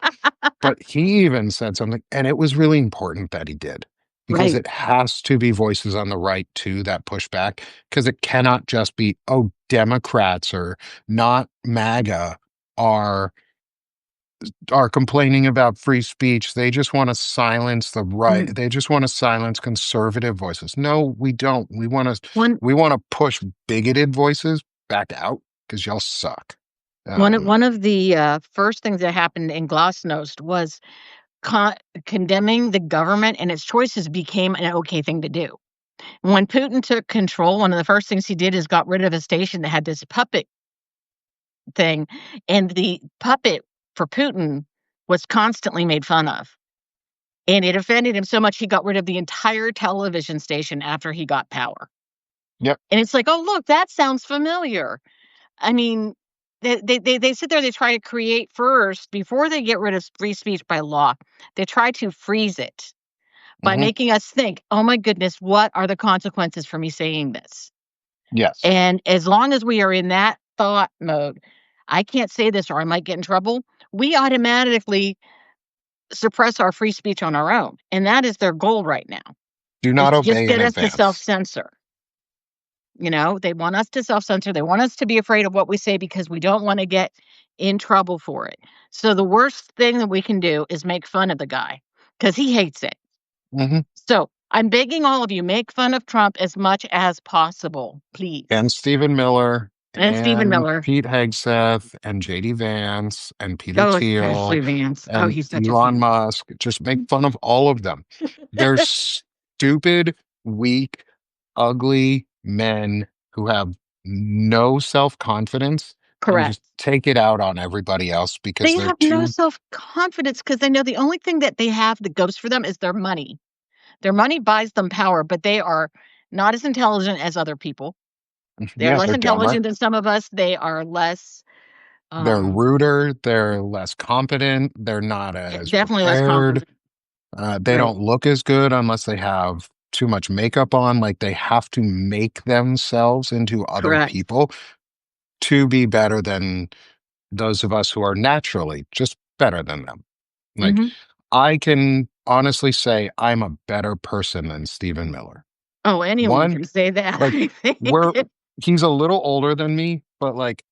Speaker 1: but he even said something, and it was really important that he did because
Speaker 2: Right.
Speaker 1: it has to be voices on the right too that push back because it cannot just be, oh, Democrats or not MAGA are complaining about free speech. They just want to silence the right.
Speaker 2: Mm.
Speaker 1: They just want to silence conservative voices. No, we don't.
Speaker 2: One
Speaker 1: We want to push bigoted voices back out because y'all suck.
Speaker 2: one
Speaker 1: Um,
Speaker 2: of the, first things that happened in Glasnost was con condemning the government and its choices became an okay thing to do. When Putin took control, one of the first things he did is got rid of a station that had this puppet thing, and the puppet for Putin was constantly made fun of. And it offended him so much he got rid of the entire television station after he got power.
Speaker 1: Yep.
Speaker 2: And it's like, "Oh, look, that sounds familiar." I mean, they sit there, they try to create first, before they get rid of free speech by law, they try to freeze it by
Speaker 1: Hmm.
Speaker 2: making us think, "Oh my goodness, what are the consequences for me saying this?"
Speaker 1: Yes.
Speaker 2: And as long as we are in that thought mode, "I can't say this or I might get in trouble," we automatically suppress our free speech on our own, and that is their goal right now,
Speaker 1: Do
Speaker 2: is
Speaker 1: not
Speaker 2: to just
Speaker 1: obey in
Speaker 2: get us to
Speaker 1: advance.
Speaker 2: self-censor. They want us to self-censor, they want us to be afraid of what we say because we don't wanna get in trouble for it. So the worst thing that we can do is make fun of the guy because he hates it.
Speaker 1: Hmm.
Speaker 2: So, I'm begging all of you, make fun of Trump as much as possible, please.
Speaker 1: And Stephen Miller
Speaker 2: And Stephen
Speaker 1: and
Speaker 2: Miller.
Speaker 1: Pete Hegseth and JD Vance and Peter
Speaker 2: Oh,
Speaker 1: Thiel
Speaker 2: especially Vance. Oh,
Speaker 1: and
Speaker 2: he's such a
Speaker 1: Elon
Speaker 2: pain.
Speaker 1: Musk. Just make fun of all of them. They're stupid, weak, ugly men who have no self-confidence and
Speaker 2: Correct.
Speaker 1: just take it out on everybody else because
Speaker 2: They
Speaker 1: they're
Speaker 2: have no
Speaker 1: too.
Speaker 2: self-confidence because they know the only thing that they have that goes for them is their money. Their money buys them power, but they are not as intelligent as other people. They're
Speaker 1: Yeah,
Speaker 2: less
Speaker 1: they're dumber.
Speaker 2: intelligent than some of us. They are less,
Speaker 1: They're
Speaker 2: um,
Speaker 1: ruder. They're less competent. They're not as
Speaker 2: definitely less
Speaker 1: prepared.
Speaker 2: competent.
Speaker 1: They
Speaker 2: Right.
Speaker 1: don't look as good unless they have too much makeup on. Like they have to make themselves into other
Speaker 2: Correct.
Speaker 1: people to be better than those of us who are naturally just better than them. Like
Speaker 2: Mhm.
Speaker 1: I can honestly say I'm a better person than Stephen Miller.
Speaker 2: Oh, anyone
Speaker 1: One,
Speaker 2: can say that,
Speaker 1: like
Speaker 2: I
Speaker 1: we're
Speaker 2: think.
Speaker 1: he's a little older than me, but like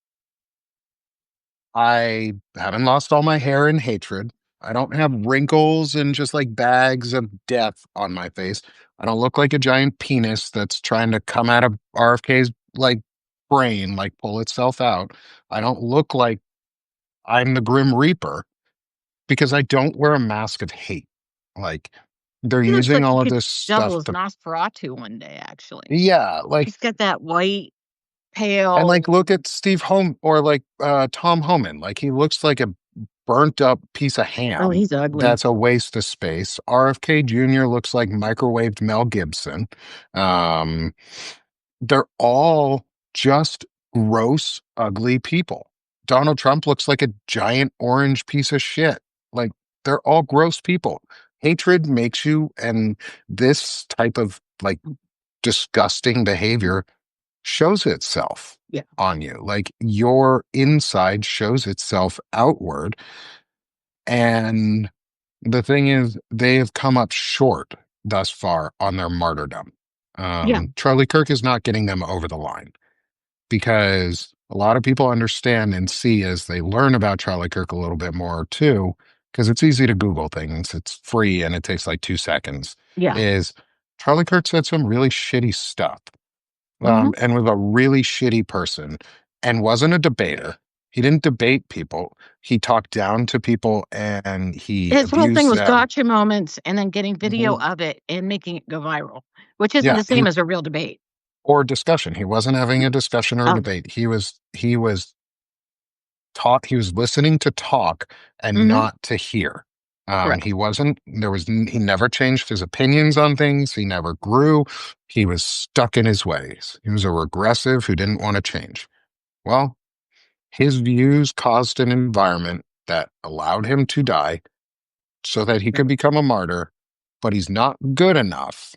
Speaker 1: I haven't lost all my hair in hatred. I don't have wrinkles and just like bags of death on my face. I don't look like a giant penis that's trying to come out of RFK's like brain, like pull itself out. I don't look like I'm the Grim Reaper because I don't wear a mask of hate. Like they're
Speaker 2: He looks
Speaker 1: using
Speaker 2: like he
Speaker 1: all of
Speaker 2: could
Speaker 1: this
Speaker 2: double
Speaker 1: stuff
Speaker 2: as
Speaker 1: to,
Speaker 2: Nosferatu one day, actually.
Speaker 1: yeah, like,
Speaker 2: He's got that white,
Speaker 1: and like
Speaker 2: pale.
Speaker 1: look at Steve Home or like Tom Homan. Like he looks like a burnt up piece of
Speaker 2: Oh,
Speaker 1: ham
Speaker 2: he's ugly.
Speaker 1: that's a waste of space. RFK Jr. looks like microwaved Mel Gibson. Um, they're all just gross, ugly people. Donald Trump looks like a giant orange piece of shit. Like they're all gross people. Hatred makes you, and this type of like disgusting behavior shows itself
Speaker 2: Yeah.
Speaker 1: on you. Like your inside shows itself outward. And the thing is, they have come up short thus far on their martyrdom.
Speaker 2: Yeah.
Speaker 1: Charlie Kirk is not getting them over the line because a lot of people understand and see as they learn about Charlie Kirk a little bit more too, because it's easy to Google things. It's free and it takes like 2 seconds.
Speaker 2: Yeah.
Speaker 1: Is Charlie Kirk said some really shitty stuff
Speaker 2: Mhm.
Speaker 1: and was a really shitty person and wasn't a debater. He didn't debate people. He talked down to people and he
Speaker 2: His whole thing
Speaker 1: abused
Speaker 2: was
Speaker 1: them.
Speaker 2: gotcha moments and then getting video
Speaker 1: Mhm.
Speaker 2: of it and making it go viral, which isn't
Speaker 1: Yeah,
Speaker 2: the same as a real debate.
Speaker 1: or discussion. He wasn't having a discussion or a
Speaker 2: Oh,
Speaker 1: debate. He was taught. He was listening to talk and
Speaker 2: mhm.
Speaker 1: not to hear. He
Speaker 2: Correct.
Speaker 1: wasn't. He never changed his opinions on things. He never grew. He was stuck in his ways. He was a regressive who didn't want to change. Well, his views caused an environment that allowed him to die so that he could
Speaker 2: Right.
Speaker 1: become a martyr, but he's not good enough.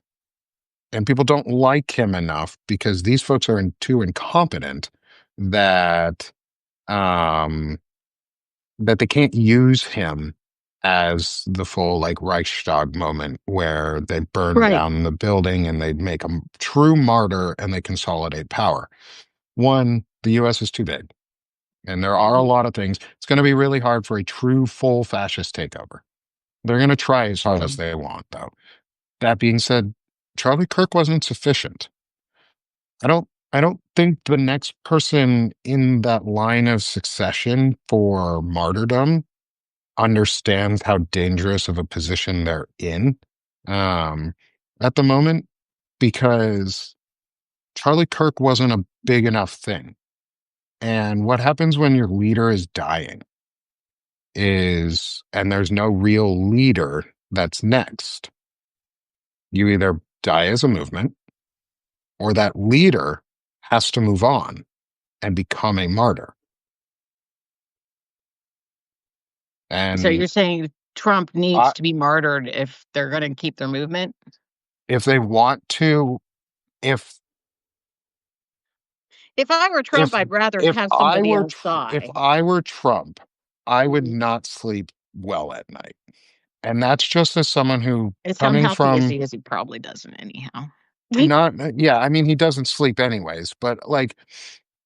Speaker 1: And people don't like him enough because these folks are too incompetent that um, that they can't use him as the full like Reichstag moment where they burn
Speaker 2: Right.
Speaker 1: down the building and they make a true martyr and they consolidate power. One, the US is too big. And there are a
Speaker 2: Mhm.
Speaker 1: lot of things. It's going to be really hard for a true full fascist takeover. They're going to try as hard as they want, though. That being said, Charlie Kirk wasn't sufficient. I don't think the next person in that line of succession for martyrdom understands how dangerous of a position they're in um, at the moment because Charlie Kirk wasn't a big enough thing. And what happens when your leader is dying and there's no real leader that's next, you either die as a movement or that leader has to move on and become a martyr.
Speaker 2: So
Speaker 1: And
Speaker 2: you're saying Trump needs
Speaker 1: I,
Speaker 2: to be martyred if they're going to keep their movement?
Speaker 1: if they want to, if
Speaker 2: If I were Trump,
Speaker 1: if
Speaker 2: I'd rather have somebody else
Speaker 1: If
Speaker 2: die.
Speaker 1: I were Trump, I would
Speaker 2: Mhm.
Speaker 1: not sleep well at night. And that's just as someone who
Speaker 2: As
Speaker 1: coming
Speaker 2: unhealthy as
Speaker 1: from
Speaker 2: he is, he probably doesn't anyhow.
Speaker 1: not yeah, I mean he doesn't sleep anyways, but like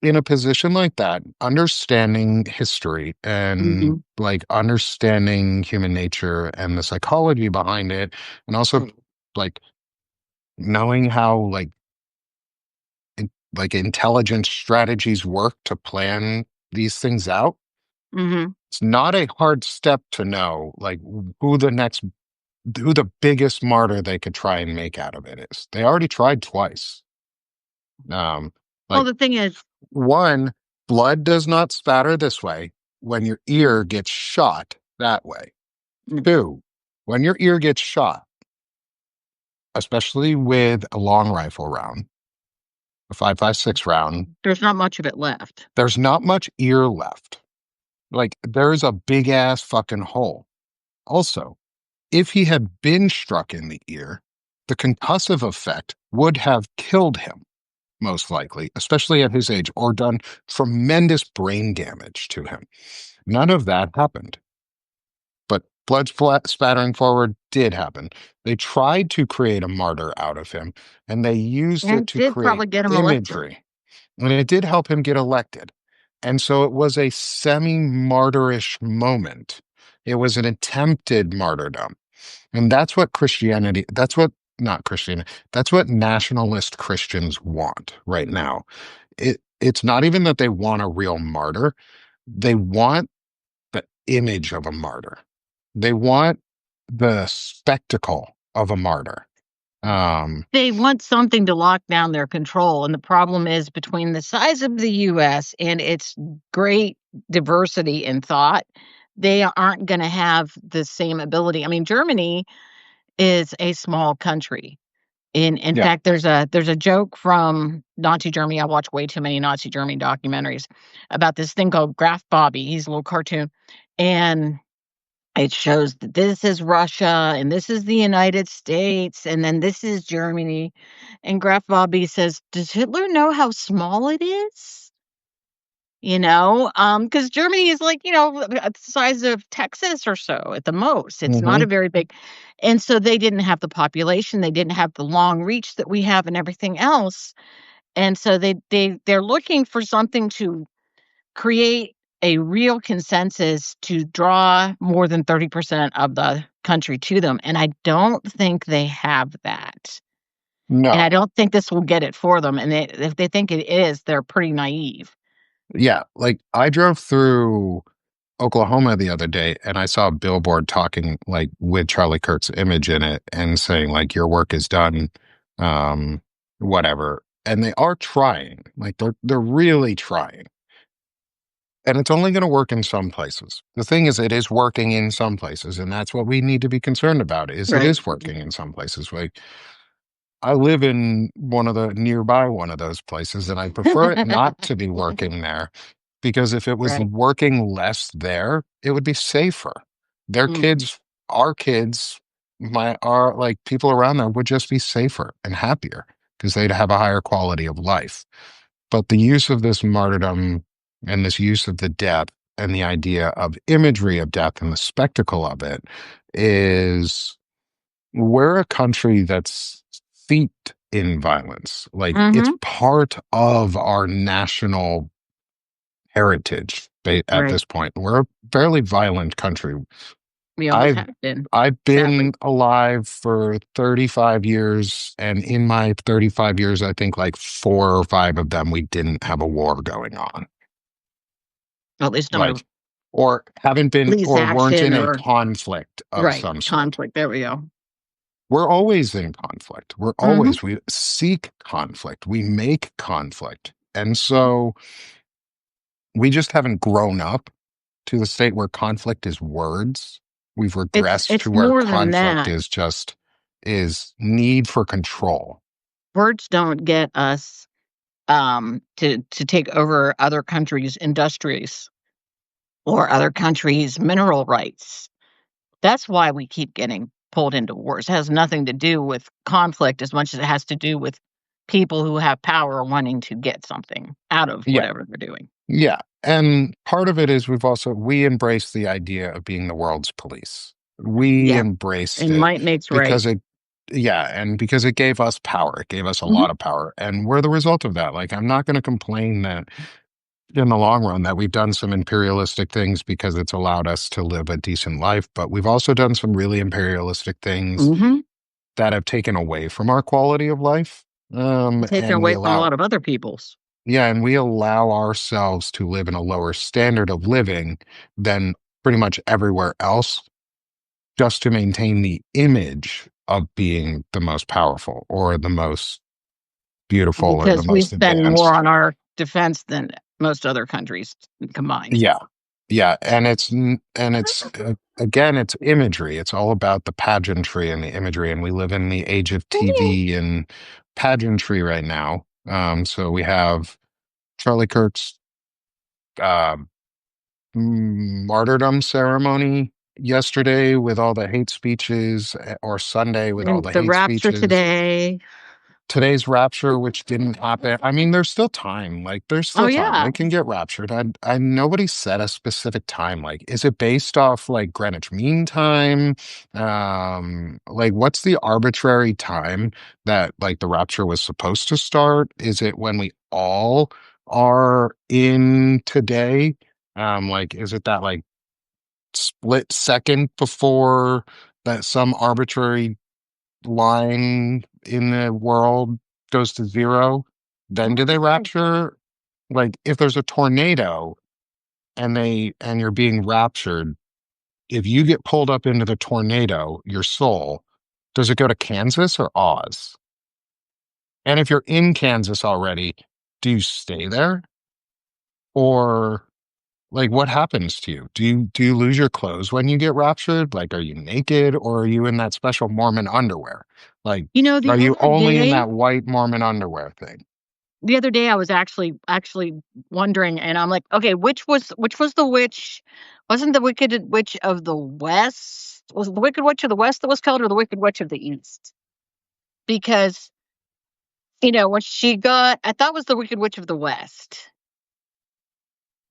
Speaker 1: in a position like that, understanding history and
Speaker 2: Mhm.
Speaker 1: like understanding human nature and the psychology behind it, and also like knowing how like intelligent strategies work to plan these things out.
Speaker 2: Mhm.
Speaker 1: It's not a hard step to know like who the biggest martyr they could try and make out of it is. They already tried twice. Um,
Speaker 2: Well,
Speaker 1: like
Speaker 2: the thing is,
Speaker 1: one, blood does not spatter this way when your ear gets shot that way.
Speaker 2: mm,
Speaker 1: Two, when your ear gets shot, especially with a long rifle round, a 5.56 round,
Speaker 2: there's not much of it left.
Speaker 1: there's not much ear left. Like there's a big ass fucking hole. Also, if he had been struck in the ear, the concussive effect would have killed him, most likely, especially at his age, or done tremendous brain damage to him. None of that happened. But spattering forward did happen. They tried to create a martyr out of him, and they used it
Speaker 2: And
Speaker 1: to
Speaker 2: did
Speaker 1: create
Speaker 2: probably get him elected.
Speaker 1: imagery. And it did help him get elected. And so it was a semi martyrish moment. It was an attempted martyrdom. And that's what Christianity, that's what, not Christianity, that's what nationalist Christians want right now. It's not even that they want a real martyr, they want the image of a martyr. They want the spectacle of a martyr. Um,
Speaker 2: They want something to lock down their control, and the problem is between the size of the US and its great diversity in thought, they aren't gonna have the same ability. I mean, Germany is a small country. In
Speaker 1: yeah.
Speaker 2: fact, there's a joke from Nazi Germany. I watch way too many Nazi Germany documentaries about this thing called Graf Bobby. He's a little cartoon, and it shows that this is Russia, and this is the United States, and then this is Germany, and Graf Bobby says, "Does Hitler know how small it is?" Because Germany is like, the size of Texas or so at the most. It's not
Speaker 1: Hmm.
Speaker 2: a very big, and so they didn't have the population, they didn't have the long reach that we have and everything else, and so they're looking for something to create a real consensus to draw more than 30% of the country to them, and I don't think they have that, and I
Speaker 1: No.
Speaker 2: don't think this will get it for them, and if they think it is, they're pretty naive.
Speaker 1: Yeah. Like I drove through Oklahoma the other day and I saw a billboard talking like with Charlie Kirk's image in it and saying like your work is done, um, whatever. And they are trying. Like they're really trying. And it's only going to work in some places. The thing is, it is working in some places, and that's what we need to be concerned about. Is it
Speaker 2: Right.
Speaker 1: is working in some places? Like I live in nearby one of those places, and I prefer it not to be working there because if it was
Speaker 2: Right.
Speaker 1: working less there, it would be safer. Their
Speaker 2: Mhm.
Speaker 1: kids, our kids, our like people around them would just be safer and happier because they'd have a higher quality of life. But the use of this martyrdom and this use of the death and the idea of imagery of death and the spectacle of it is we're a country that's steeped in violence. Like it's
Speaker 2: Mhm.
Speaker 1: part of our national heritage at
Speaker 2: Right.
Speaker 1: this point. We're a fairly violent country.
Speaker 2: We always
Speaker 1: I've
Speaker 2: have been,
Speaker 1: I've
Speaker 2: sadly.
Speaker 1: been alive for 35 years, and in my 35 years, I think like 4 or 5 of them we didn't have a war going on.
Speaker 2: At least not a
Speaker 1: Like or haven't been
Speaker 2: police
Speaker 1: or weren't
Speaker 2: action
Speaker 1: in a
Speaker 2: or
Speaker 1: conflict of
Speaker 2: right,
Speaker 1: some sort.
Speaker 2: conflict, there we go.
Speaker 1: We're always in conflict.
Speaker 2: Mhm.
Speaker 1: We seek conflict. We make conflict. And so we just haven't grown up to the state where conflict is words. We've regressed to
Speaker 2: It's
Speaker 1: where
Speaker 2: more than
Speaker 1: conflict
Speaker 2: that.
Speaker 1: is just is need for control.
Speaker 2: Words don't get us to take over other countries' industries or other countries' mineral rights. That's why we keep getting pulled into wars. It has nothing to do with conflict as much as it has to do with people who have power wanting to get something out of
Speaker 1: Yeah.
Speaker 2: whatever they're doing.
Speaker 1: Yeah. And part of it is we embrace the idea of being the world's police. We
Speaker 2: Yeah,
Speaker 1: embraced
Speaker 2: and
Speaker 1: it
Speaker 2: might makes right.
Speaker 1: because it yeah, and because it gave us power. It gave us a
Speaker 2: Mhm.
Speaker 1: lot of power. And we're the result of that. Like I'm not going to complain that in the long run that we've done some imperialistic things because it's allowed us to live a decent life, but we've also done some really imperialistic things
Speaker 2: Mhm.
Speaker 1: that have taken away from our quality of life.
Speaker 2: Taken
Speaker 1: And we
Speaker 2: away from a
Speaker 1: allow
Speaker 2: lot of other people's.
Speaker 1: Yeah, and we allow ourselves to live in a lower standard of living than pretty much everywhere else just to maintain the image of being the most powerful or the most beautiful or the
Speaker 2: Because we
Speaker 1: most
Speaker 2: spend more
Speaker 1: advanced.
Speaker 2: on our defense than most other countries combined.
Speaker 1: Yeah. Yeah, and again, it's imagery. It's all about the pageantry and the imagery, and we live in the age of TV and pageantry right now. So we have Charlie Kirk's uh, martyrdom ceremony yesterday with all the hate speeches, or Sunday with all
Speaker 2: And
Speaker 1: the
Speaker 2: the
Speaker 1: hate
Speaker 2: rapture
Speaker 1: speeches.
Speaker 2: today.
Speaker 1: Today's rapture, which didn't happen. I mean, there's still time. Like, there's
Speaker 2: Oh,
Speaker 1: still time.
Speaker 2: yeah.
Speaker 1: They can get raptured. Nobody set a specific time. Like, is it based off like Greenwich Mean Time? Like, what's the arbitrary time that like the rapture was supposed to start? Is it when we all are in today? Like, is it that like split second before that some arbitrary line in the world goes to zero, then do they rapture? Like if there's a tornado and you're being raptured, if you get pulled up into the tornado, your soul, does it go to Kansas or Oz? And if you're in Kansas already, do you stay there? Or like what happens to you? Do you lose your clothes when you get raptured? Like are you naked or are you in that special Mormon underwear? Like
Speaker 2: The
Speaker 1: are you
Speaker 2: other
Speaker 1: only in
Speaker 2: day
Speaker 1: that white Mormon underwear thing?
Speaker 2: I was actually wondering, and I'm like, "Okay, which was the witch? Wasn't the Wicked Witch of the West? Was it the Wicked Witch of the West that was killed or the Wicked Witch of the East?" Because, when she got I thought it was the Wicked Witch of the West.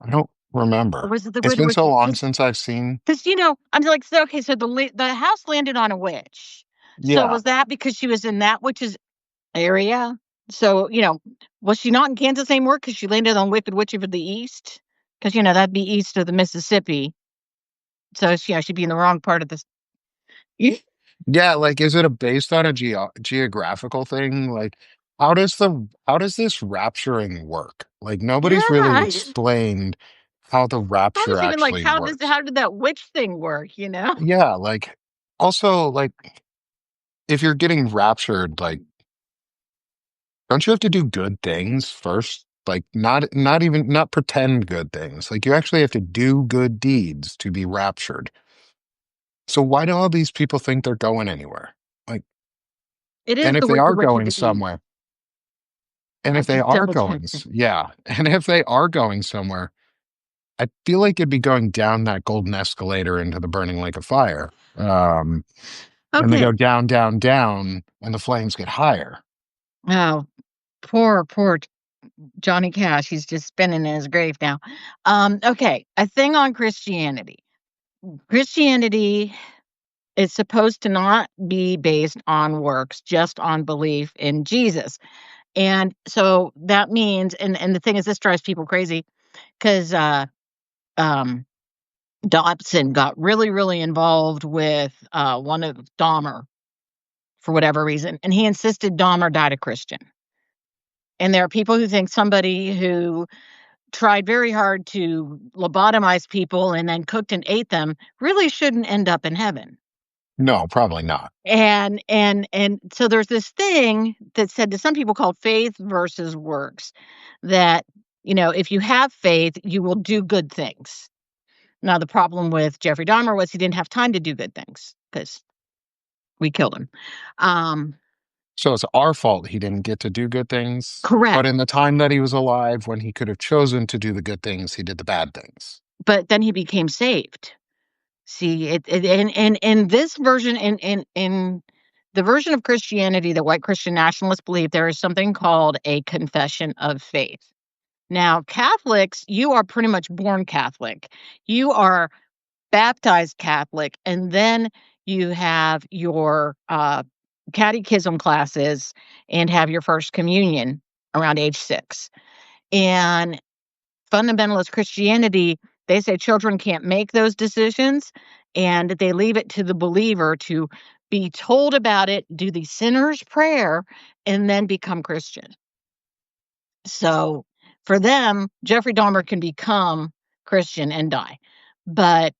Speaker 1: I don't
Speaker 2: Or
Speaker 1: remember.
Speaker 2: was it the
Speaker 1: It's
Speaker 2: Wicked
Speaker 1: been
Speaker 2: Witch?
Speaker 1: so long
Speaker 2: Because
Speaker 1: since I've seen.
Speaker 2: I'm like, so, okay, so the house landed on a witch. So
Speaker 1: Yeah,
Speaker 2: was that because she was in that witch's area? So, was she not in Kansas anymore because she landed on Wicked Witch of the East? Because that'd be east of the Mississippi. So, she'd be in the wrong part of this. Yeah,
Speaker 1: yeah. Like, is it based on a geographical thing? Like, how does this rapturing work? Like, nobody's really
Speaker 2: I just
Speaker 1: explained how the
Speaker 2: I
Speaker 1: rapture
Speaker 2: was even like,
Speaker 1: actually works.
Speaker 2: how did that witch thing work?
Speaker 1: Yeah, like, also, like, if you're getting raptured, like, don't you have to do good things first? Like, not pretend good things. Like, you actually have to do good deeds to be raptured. So why do all these people think they're going anywhere? Like,
Speaker 2: It is
Speaker 1: and if
Speaker 2: the
Speaker 1: they are
Speaker 2: Wicked Witch of
Speaker 1: going
Speaker 2: the East.
Speaker 1: somewhere, and
Speaker 2: I
Speaker 1: if they
Speaker 2: just
Speaker 1: are
Speaker 2: double
Speaker 1: going,
Speaker 2: checked it.
Speaker 1: yeah, and if they are going somewhere, I feel like it'd be going down that golden escalator into the burning lake of fire. And they go
Speaker 2: Okay.
Speaker 1: down, down, down, and the flames get higher.
Speaker 2: Oh, poor Johnny Cash. He's just spinning in his grave now. Okay. A thing on Christianity. Christianity is supposed to not be based on works, just on belief in Jesus. And so that means, and the thing is, this drives people crazy because um, Dobson got really, really involved with one of Dahmer for whatever reason, and he insisted Dahmer died a Christian. And there are people who think somebody who tried very hard to lobotomize people and then cooked and ate them really shouldn't end up in heaven.
Speaker 1: No, probably not.
Speaker 2: And so there's this thing that's said to some people called faith versus works, that If you have faith, you will do good things. Now, the problem with Jeffrey Dahmer was he didn't have time to do good things because we killed him. Um,
Speaker 1: So it's our fault he didn't get to do good things. But
Speaker 2: correct.
Speaker 1: in the time that he was alive, when he could have chosen to do the good things, he did the bad things.
Speaker 2: But then he became saved. See, in this version, in the version of Christianity that white Christian nationalists believe, there is something called a confession of faith. Now, Catholics, you are pretty much born Catholic. You are baptized Catholic, and then you have your catechism classes and have your first communion around age 6. And fundamentalist Christianity, they say children can't make those decisions and they leave it to the believer to be told about it, do the sinner's prayer, and then become Christian. So for them, Jeffrey Dahmer can become Christian and die. But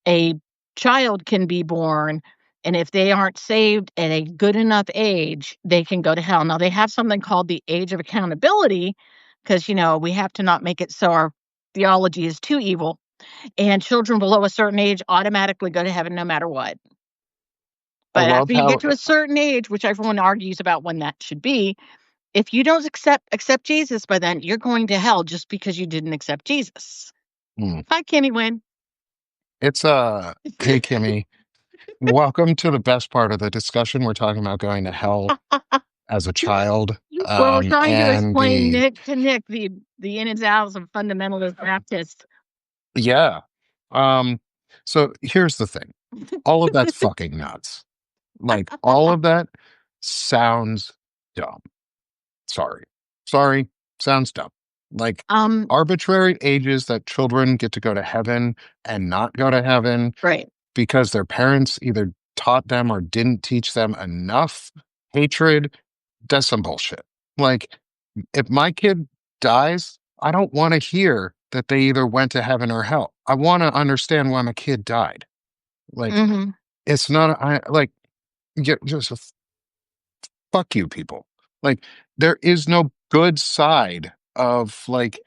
Speaker 2: a child can be born, and if they aren't saved at a good enough age, they can go to hell. Now, they have something called the age of accountability because, we have to not make it so our theology is too evil, and children below a certain age automatically go to heaven no matter what.
Speaker 1: I
Speaker 2: But
Speaker 1: love
Speaker 2: after you
Speaker 1: how
Speaker 2: get to a certain age, which everyone argues about when that should be, if you don't accept Jesus by then, you're going to hell just because you didn't accept Jesus.
Speaker 1: hmm,
Speaker 2: Hi, Kimmy Wynn.
Speaker 1: it's hey Kimmy, welcome to the best part of the discussion. We're talking about going to hell as a child.
Speaker 2: Well, we're trying to
Speaker 1: And
Speaker 2: explain
Speaker 1: the
Speaker 2: Nick the ins and outs of fundamentalist Baptist.
Speaker 1: Yeah. So here's the thing. All of that's fucking nuts. Like all of that sounds dumb. Sorry. Sorry. Sounds dumb. Like
Speaker 2: Um,
Speaker 1: arbitrary ages that children get to go to heaven and not go to heaven
Speaker 2: right.
Speaker 1: because their parents either taught them or didn't teach them enough hatred. That's some bullshit. Like, if my kid dies, I don't want to hear that they either went to heaven or hell. I want to understand why my kid died. Like,
Speaker 2: Mhm.
Speaker 1: it's not, I like, just fuck you, people. Like, there is no good side of like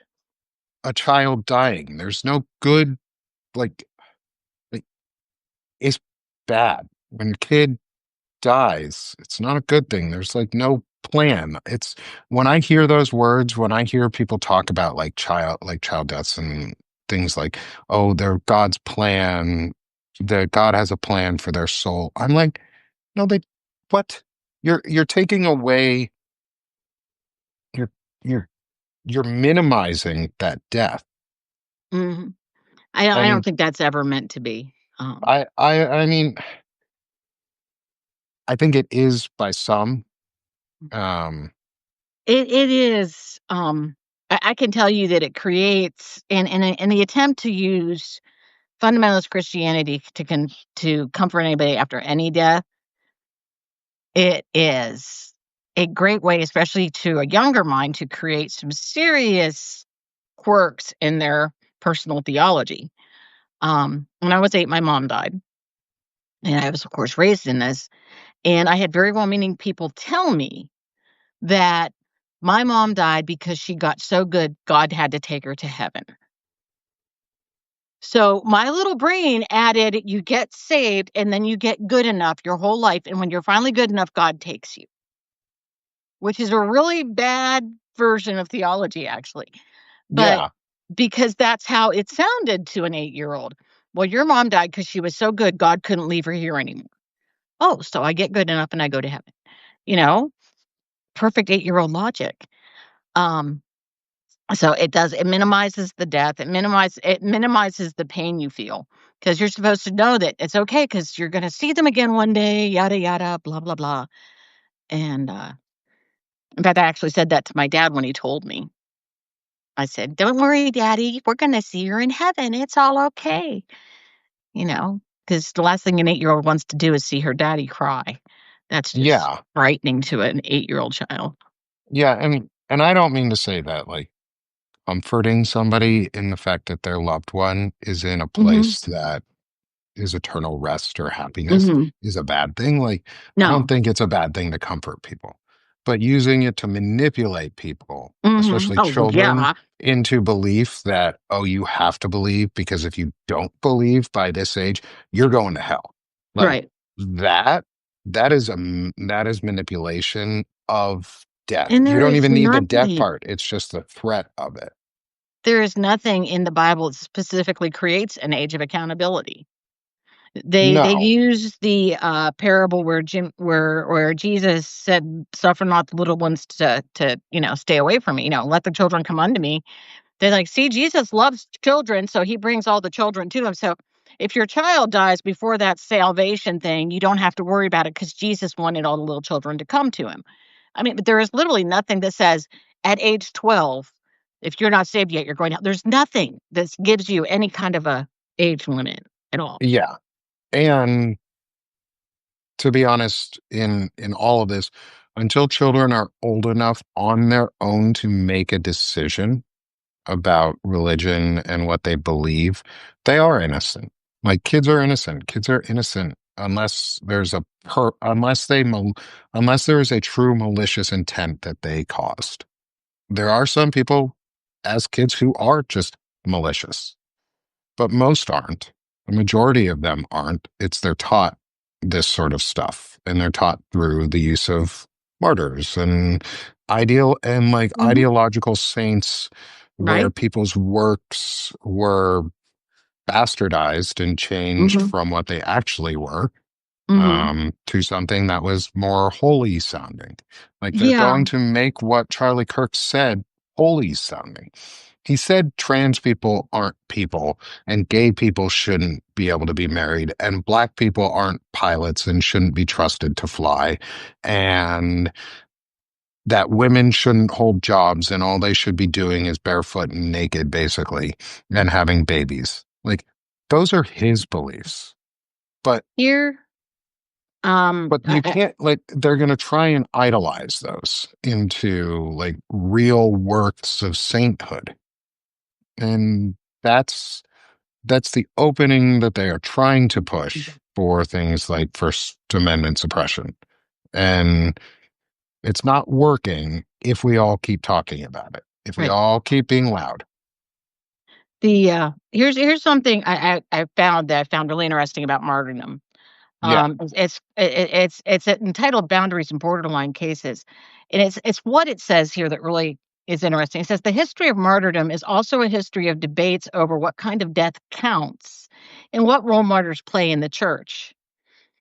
Speaker 1: a child dying. There's no good, like, like it's bad. When a kid dies, it's not a good thing. There's like no plan. It's when I hear those words, when I hear people talk about like child deaths and things like, oh, they're God's plan, that God has a plan for their soul. I'm like, no, they what? You're taking away, you're you're you're minimizing that death.
Speaker 2: Mhm. I don't
Speaker 1: And
Speaker 2: think that's ever meant to be.
Speaker 1: I mean, I think it is by some. Um
Speaker 2: It is. I can tell you that it creates in the attempt to use fundamentalist Christianity to comfort anybody after any death. It is a great way, especially to a younger mind, to create some serious quirks in their personal theology. When I was 8, my mom died, and I was, of course, raised in this. And I had very well-meaning people tell me that my mom died because she got so good, God had to take her to heaven. So my little brain added, you get saved and then you get good enough your whole life. And when you're finally good enough, God takes you, which is a really bad version of theology, actually. But
Speaker 1: yeah.
Speaker 2: because that's how it sounded to an 8-year-old. Well, your mom died because she was so good, God couldn't leave her here anymore. Oh, so I get good enough and I go to heaven. You know, perfect 8-year-old logic. Um, so it minimizes the death. It minimizes the pain you feel because you're supposed to know that it's okay because you're going to see them again one day, yada, yada, blah, blah, blah. And in fact, I actually said that to my dad when he told me. I said, "Don't worry, Daddy, we're gonna see her in heaven. It's all okay." Because the last thing an 8-year-old wants to do is see her daddy cry. That's just
Speaker 1: Yeah.
Speaker 2: frightening to an 8-year-old child.
Speaker 1: Yeah, and I don't mean to say that like comforting somebody in the fact that their loved one is in a
Speaker 2: Mhm,
Speaker 1: place that is eternal rest or happiness
Speaker 2: mhm.
Speaker 1: is a bad thing. Like, I don't
Speaker 2: No.
Speaker 1: think it's a bad thing to comfort people. but using it to manipulate people,
Speaker 2: Mhm.
Speaker 1: especially
Speaker 2: Oh, well,
Speaker 1: children,
Speaker 2: yeah.
Speaker 1: into belief that, oh, you have to believe because if you don't believe by this age, you're going to hell. Like
Speaker 2: Right.
Speaker 1: that, that is manipulation of death.
Speaker 2: And
Speaker 1: You
Speaker 2: there
Speaker 1: don't
Speaker 2: is
Speaker 1: even need the death
Speaker 2: nothing
Speaker 1: part. It's just the threat of it.
Speaker 2: there is nothing in the Bible that specifically creates an age of accountability. They
Speaker 1: No.
Speaker 2: use the, parable where Jesus said, "Suffer not the little ones to stay away from me," "Let the children come unto me." They're like, "See, Jesus loves children, so he brings all the children to him." So, if your child dies before that salvation thing, you don't have to worry about it because Jesus wanted all the little children to come to him. I mean, but there is literally nothing that says at age 12, if you're not saved yet, you're going to there's nothing that gives you any kind of a age limit at all.
Speaker 1: Yeah. And to be honest, in all of this, until children are old enough on their own to make a decision about religion and what they believe, they are innocent. Like kids are innocent. Kids are innocent unless there's unless there is a true malicious intent that they caused. There are some people as kids who are just malicious, but most aren't. The majority of them aren't. It's they're taught this sort of stuff, and they're taught through the use of martyrs and
Speaker 2: Mhm.
Speaker 1: ideological saints, where
Speaker 2: Right?
Speaker 1: people's works were bastardized and changed
Speaker 2: Mhm.
Speaker 1: from what they actually were,
Speaker 2: Mhm.
Speaker 1: to something that was more holy sounding. Like they're
Speaker 2: Yeah.
Speaker 1: going to make what Charlie Kirk said holy sounding. He said trans people aren't people and gay people shouldn't be able to be married and black people aren't pilots and shouldn't be trusted to fly and that women shouldn't hold jobs and all they should be doing is barefoot and naked basically and having babies. Like those are his beliefs. But
Speaker 2: Here,
Speaker 1: you can't like they're going to try and idolize those into like real works of sainthood. And that's that's the opening that they are trying to push for things like First Amendment suppression. And it's not working if we all keep talking about it, if we
Speaker 2: right.
Speaker 1: all keep being loud.
Speaker 2: Here's something I found really interesting about martyrdom.
Speaker 1: Yeah.
Speaker 2: It's entitled "Boundaries and Borderline Cases," and it's what it says here that really is interesting. It says, "The history of martyrdom is also a history of debates over what kind of death counts and what role martyrs play in the church.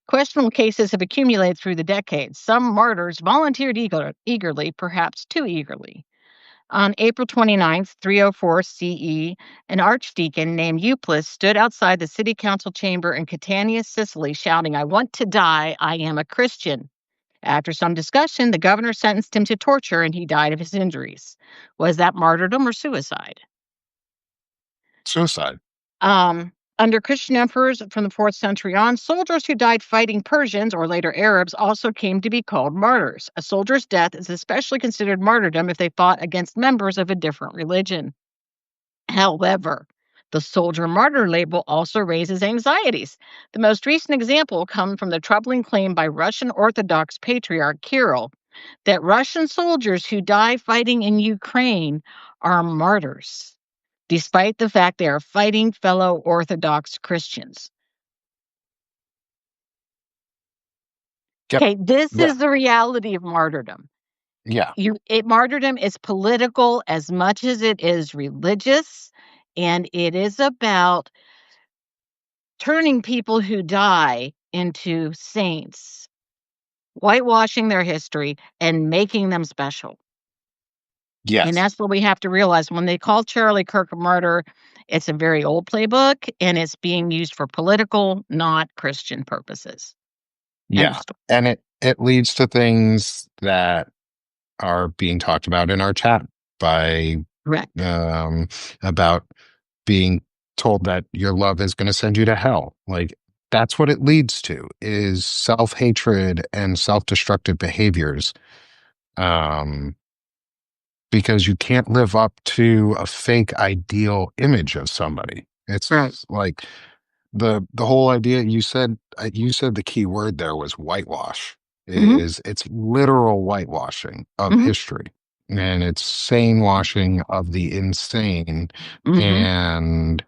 Speaker 2: Questionable cases have accumulated through the decades. Some martyrs volunteered eagerly, perhaps too eagerly. On April 29th, 304 CE, an archdeacon named Euplus stood outside the city council chamber in Catania, Sicily, shouting, 'I want to die. I am a Christian.' After some discussion, the governor sentenced him to torture and he died of his injuries. Was that martyrdom or suicide?
Speaker 1: Suicide.
Speaker 2: Under Christian emperors from the 4th century on, soldiers who died fighting Persians or later Arabs also came to be called martyrs. A soldier's death is especially considered martyrdom if they fought against members of a different religion. However, the soldier martyr label also raises anxieties. The most recent example comes from the troubling claim by Russian Orthodox Patriarch Kirill that Russian soldiers who die fighting in Ukraine are martyrs, despite the fact they are fighting fellow Orthodox Christians.
Speaker 1: Yep.
Speaker 2: Okay, this
Speaker 1: Yeah.
Speaker 2: is the reality of martyrdom.
Speaker 1: Yeah.
Speaker 2: Martyrdom is political as much as it is religious, and it is about turning people who die into saints, whitewashing their history, and making them special. And
Speaker 1: Yes.
Speaker 2: that's what we have to realize. When they call Charlie Kirk a martyr, it's a very old playbook and it's being used for political, not Christian purposes. End of
Speaker 1: Yeah.
Speaker 2: story.
Speaker 1: And it leads to things that are being talked about in our chat by
Speaker 2: Correct.
Speaker 1: um about being told that your love is going to send you to hell. Like that's what it leads to is self-hatred and self-destructive behaviors. Um because you can't live up to a fake ideal image of somebody.
Speaker 2: Right.
Speaker 1: It's like the whole idea you said the key word there was whitewash.
Speaker 2: Mhm,
Speaker 1: is it's literal whitewashing of
Speaker 2: mhm,
Speaker 1: history, and it's sane washing of the insane,
Speaker 2: mhm.
Speaker 1: and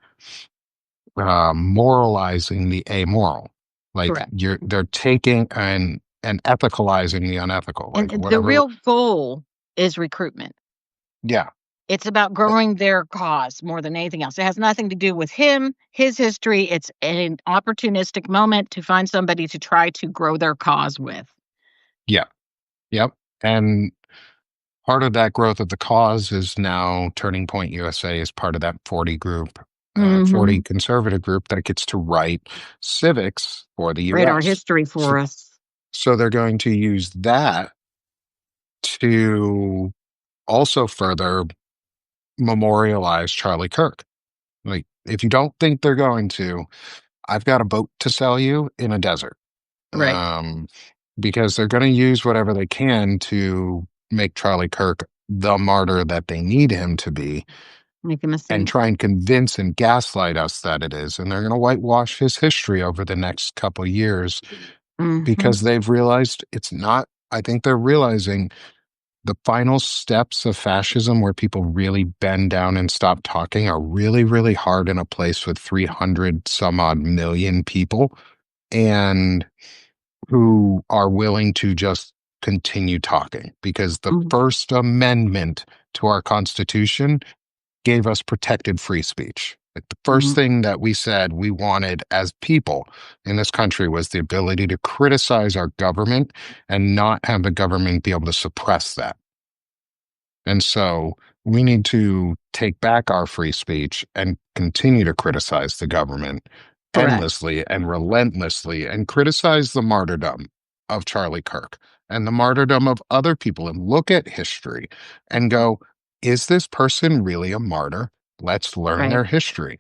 Speaker 1: moralizing the amoral. Like
Speaker 2: Correct.
Speaker 1: they're taking and ethicalizing the unethical,
Speaker 2: And
Speaker 1: like
Speaker 2: the
Speaker 1: whatever.
Speaker 2: real goal is recruitment.
Speaker 1: Yeah.
Speaker 2: It's about
Speaker 1: uh,
Speaker 2: growing their cause more than anything else. It has nothing to do with him, his history. It's an opportunistic moment to find somebody to try to grow their cause with.
Speaker 1: yeah. Yep. And part of that growth of the cause is now Turning Point USA is part of that 40 group, 40
Speaker 2: Mhm.
Speaker 1: conservative group that gets to write civics for the
Speaker 2: Write our
Speaker 1: US.
Speaker 2: history
Speaker 1: So,
Speaker 2: for us.
Speaker 1: so they're going to use that to also further memorialize Charlie Kirk. Like, if you don't think they're going to, I've got a boat to sell you in a desert.
Speaker 2: Right.
Speaker 1: Um, because they're going to use whatever they can to make Charlie Kirk the martyr that they need him to be,
Speaker 2: Make him a
Speaker 1: and
Speaker 2: saint.
Speaker 1: try and convince and gaslight us that it is. And they're going to whitewash his history over the next couple years
Speaker 2: Mhm.
Speaker 1: because they've realized it's not. I think they're realizing the final steps of fascism where people really bend down and stop talking are really, really hard in a place with 300 some odd million people and who are willing to just continue talking, because the
Speaker 2: Mhm.
Speaker 1: First Amendment to our Constitution gave us protected free speech. Like the first
Speaker 2: Mhm.
Speaker 1: thing that we said we wanted as people in this country was the ability to criticize our government and not have the government be able to suppress that. And so we need to take back our free speech and continue to criticize the government
Speaker 2: Correct.
Speaker 1: endlessly and relentlessly and criticize the martyrdom of Charlie Kirk and the martyrdom of other people and look at history and go, is this person really a martyr? Let's learn
Speaker 2: Right.
Speaker 1: their history.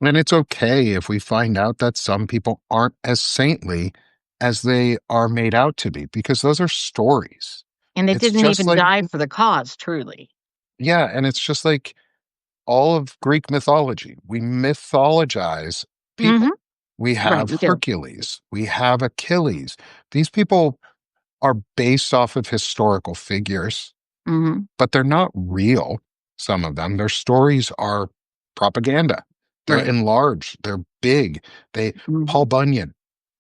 Speaker 1: And it's okay if we find out that some people aren't as saintly as they are made out to be, because those are stories.
Speaker 2: And they
Speaker 1: It's
Speaker 2: didn't
Speaker 1: just
Speaker 2: even
Speaker 1: like,
Speaker 2: die for the cause, truly.
Speaker 1: yeah, and it's just like all of Greek mythology. We mythologize
Speaker 2: Mhm.
Speaker 1: people. We
Speaker 2: Right,
Speaker 1: have
Speaker 2: we do.
Speaker 1: Hercules, we have Achilles. These people are based off of historical figures,
Speaker 2: Mhm.
Speaker 1: but they're not real. Some of them, their stories are propaganda. They're
Speaker 2: Right.
Speaker 1: enlarged, they're big. They Paul
Speaker 2: Mhm.
Speaker 1: Bunyan.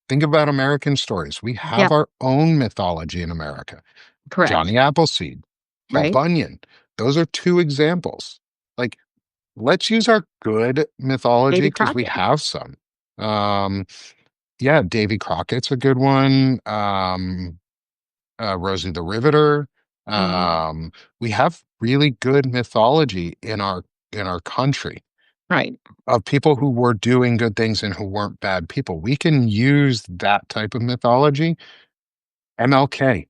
Speaker 1: Think about American stories. We have
Speaker 2: Yep.
Speaker 1: our own mythology in America.
Speaker 2: Correct.
Speaker 1: Johnny Appleseed, Paul
Speaker 2: Right.
Speaker 1: Bunyan. Those are two examples. Like, let's use our good mythology
Speaker 2: Davy
Speaker 1: because we
Speaker 2: Crockett.
Speaker 1: have some. Um, yeah, Davy Crockett's a good one. Rosie the Riveter.
Speaker 2: Mhm.
Speaker 1: Um, we have really good mythology in our country
Speaker 2: Right.
Speaker 1: of people who were doing good things and who weren't bad people. We can use that type of mythology. MLK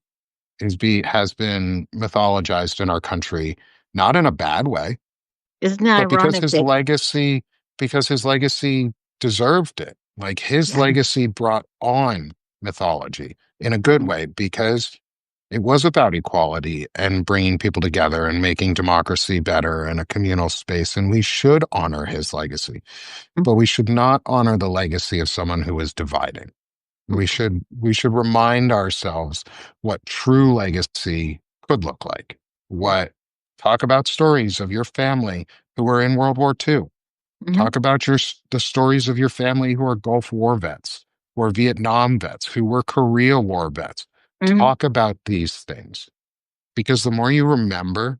Speaker 1: has been mythologized in our country, not in a bad way,
Speaker 2: Isn't it
Speaker 1: but
Speaker 2: ironic that
Speaker 1: because his legacy deserved it. Like his
Speaker 2: yes.
Speaker 1: legacy brought on mythology in a good
Speaker 2: Mhm.
Speaker 1: way because it was about equality and bringing people together and making democracy better and a communal space. And we should honor his legacy,
Speaker 2: Mhm.
Speaker 1: but we should not honor the legacy of someone who is dividing. We should remind ourselves what true legacy could look like. What Talk about stories of your family who were in World War II.
Speaker 2: Mhm.
Speaker 1: Talk about the stories of your family who are Gulf War vets, who are Vietnam vets, who were Korea War vets.
Speaker 2: Mhm.
Speaker 1: Talk about these things, because the more you remember,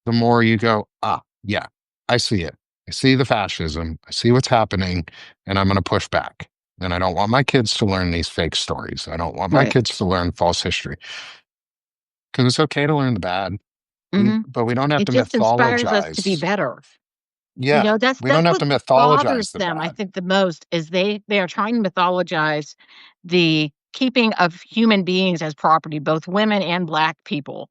Speaker 1: the more you go, ah, yeah, I see it. I see the fascism. I see what's happening, and I'm going to push back. And I don't want my kids to learn these fake stories. I don't want my
Speaker 2: Right.
Speaker 1: kids to learn false history, because it's okay to learn the bad.
Speaker 2: Mhm.
Speaker 1: But we don't have
Speaker 2: It
Speaker 1: to
Speaker 2: just inspires us to be
Speaker 1: mythologize.
Speaker 2: better. You
Speaker 1: Yeah,
Speaker 2: know, that's
Speaker 1: we don't have
Speaker 2: what
Speaker 1: to
Speaker 2: bothers
Speaker 1: mythologize the
Speaker 2: them, I
Speaker 1: bad.
Speaker 2: think, the most is they are trying to mythologize the keeping of human beings as property, both women and Black people,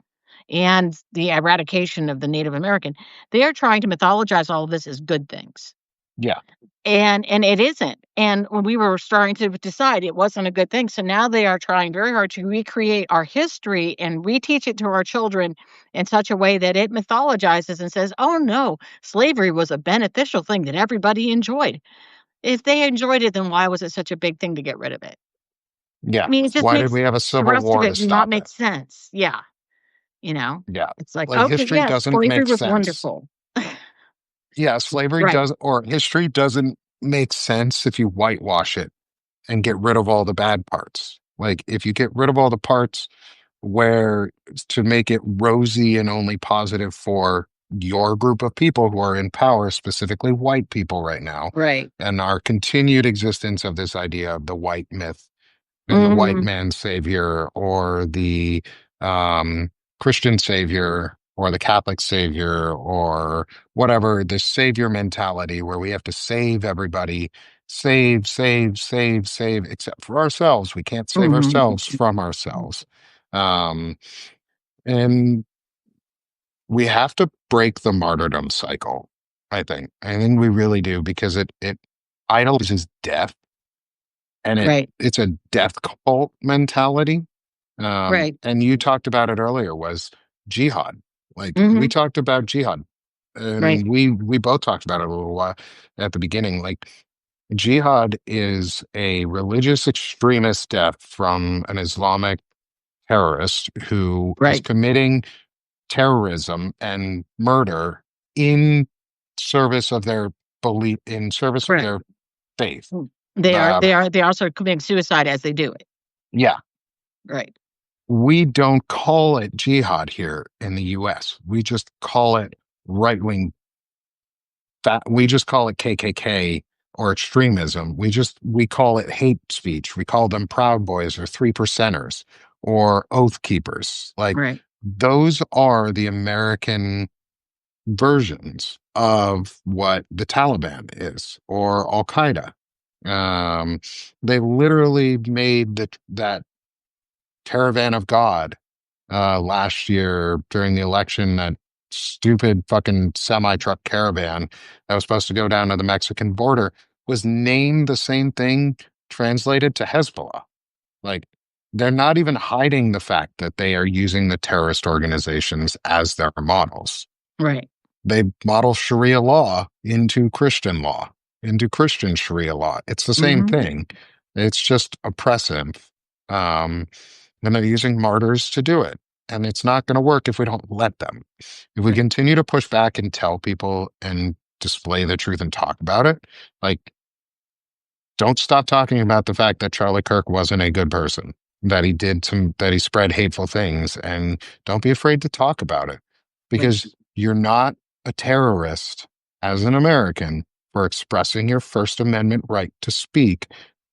Speaker 2: and the eradication of the Native American. They are trying to mythologize all of this as good things,
Speaker 1: Yeah,
Speaker 2: and it isn't, and when we were starting to decide it wasn't a good thing, so now they are trying very hard to recreate our history and reteach it to our children in such a way that it mythologizes and says, "Oh, no, slavery was a beneficial thing that everybody enjoyed." If they enjoyed it, then why was it such a big thing to get rid of it? I
Speaker 1: Yeah.
Speaker 2: mean, it just
Speaker 1: Why did
Speaker 2: makes
Speaker 1: we have a
Speaker 2: the
Speaker 1: civil
Speaker 2: rest of
Speaker 1: war to
Speaker 2: it not
Speaker 1: stop it?
Speaker 2: make sense. Yeah, you know?
Speaker 1: Yeah.
Speaker 2: It's like,
Speaker 1: Like
Speaker 2: "Okay,
Speaker 1: history
Speaker 2: yes,
Speaker 1: doesn't
Speaker 2: slavery
Speaker 1: make
Speaker 2: was
Speaker 1: sense.
Speaker 2: wonderful."
Speaker 1: Yeah, slavery
Speaker 2: Right,
Speaker 1: does or history doesn't make sense if you whitewash it and get rid of all the bad parts. Like if you get rid of all the parts where to make it rosy and only positive for your group of people who are in power, specifically white people right now,
Speaker 2: right.
Speaker 1: and our continued existence of this idea of the white myth and the white
Speaker 2: Mhm,
Speaker 1: man savior or the um, Christian savior or the Catholic savior or whatever, this savior mentality where we have to save everybody, save, except for ourselves. We can't save
Speaker 2: mhm,
Speaker 1: ourselves from
Speaker 2: mhm.
Speaker 1: ourselves. Um, and we have to break the martyrdom cycle, I think. I think we really do because it idolizes death and
Speaker 2: Right,
Speaker 1: it's a death cult mentality.
Speaker 2: right.
Speaker 1: And you talked about it earlier was jihad. Like we
Speaker 2: Mhm,
Speaker 1: talked about jihad,
Speaker 2: right,
Speaker 1: and we both talked about it a little while at the beginning. Like jihad is a religious extremist death from an Islamic terrorist who is
Speaker 2: right,
Speaker 1: committing terrorism and murder in service of their belief, in service of
Speaker 2: correct.
Speaker 1: their faith.
Speaker 2: Mm. They are
Speaker 1: Um,
Speaker 2: they are they also committing suicide as they do it.
Speaker 1: yeah,
Speaker 2: Right,
Speaker 1: we don't call it jihad here in the US. We just call it right wing, we just call it KKK or extremism. We call it hate speech. We call them Proud Boys or Three Percenters or Oath Keepers. Like
Speaker 2: right,
Speaker 1: those are the American versions of what the Taliban is or Al Qaeda. Um, they literally made that caravan of God last year during the election, that stupid fucking semi truck caravan that was supposed to go down to the Mexican border was named the same thing translated to Hezbollah. Like, they're not even hiding the fact that they are using the terrorist organizations as their models.
Speaker 2: right.
Speaker 1: They model Sharia law into Christian law, into Christian Sharia law. It's the same
Speaker 2: Mhm,
Speaker 1: thing. It's just oppressive. Um, and they're using martyrs to do it. And it's not going to work if we don't let them. If we
Speaker 2: right,
Speaker 1: continue to push back and tell people and display the truth and talk about it, like, don't stop talking about the fact that Charlie Kirk wasn't a good person, that he spread hateful things. And don't be afraid to talk about it
Speaker 2: right.
Speaker 1: because you're not a terrorist as an American for expressing your First Amendment right to speak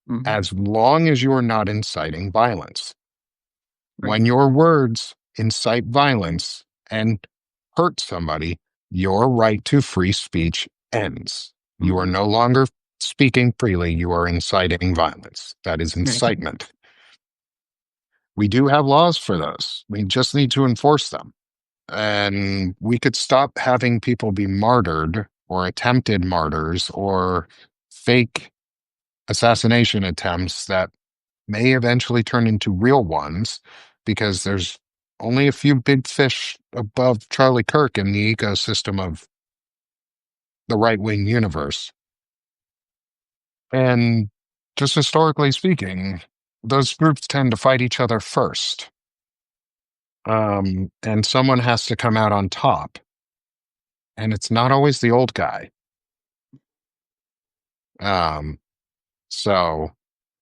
Speaker 2: Mhm,
Speaker 1: as long as you are not inciting violence.
Speaker 2: right,
Speaker 1: When your words incite violence and hurt somebody, your right to free speech ends. You are
Speaker 2: mhm,
Speaker 1: no longer speaking freely, you are inciting violence. That is
Speaker 2: right,
Speaker 1: incitement. We do have laws for those. We just need to enforce them. And we could stop having people be martyred or attempted martyrs or fake assassination attempts that may eventually turn into real ones because there's only a few big fish above Charlie Kirk in the ecosystem of the right wing universe. And just historically speaking, those groups tend to fight each other first. And someone has to come out on top. And it's not always the old guy. Um, so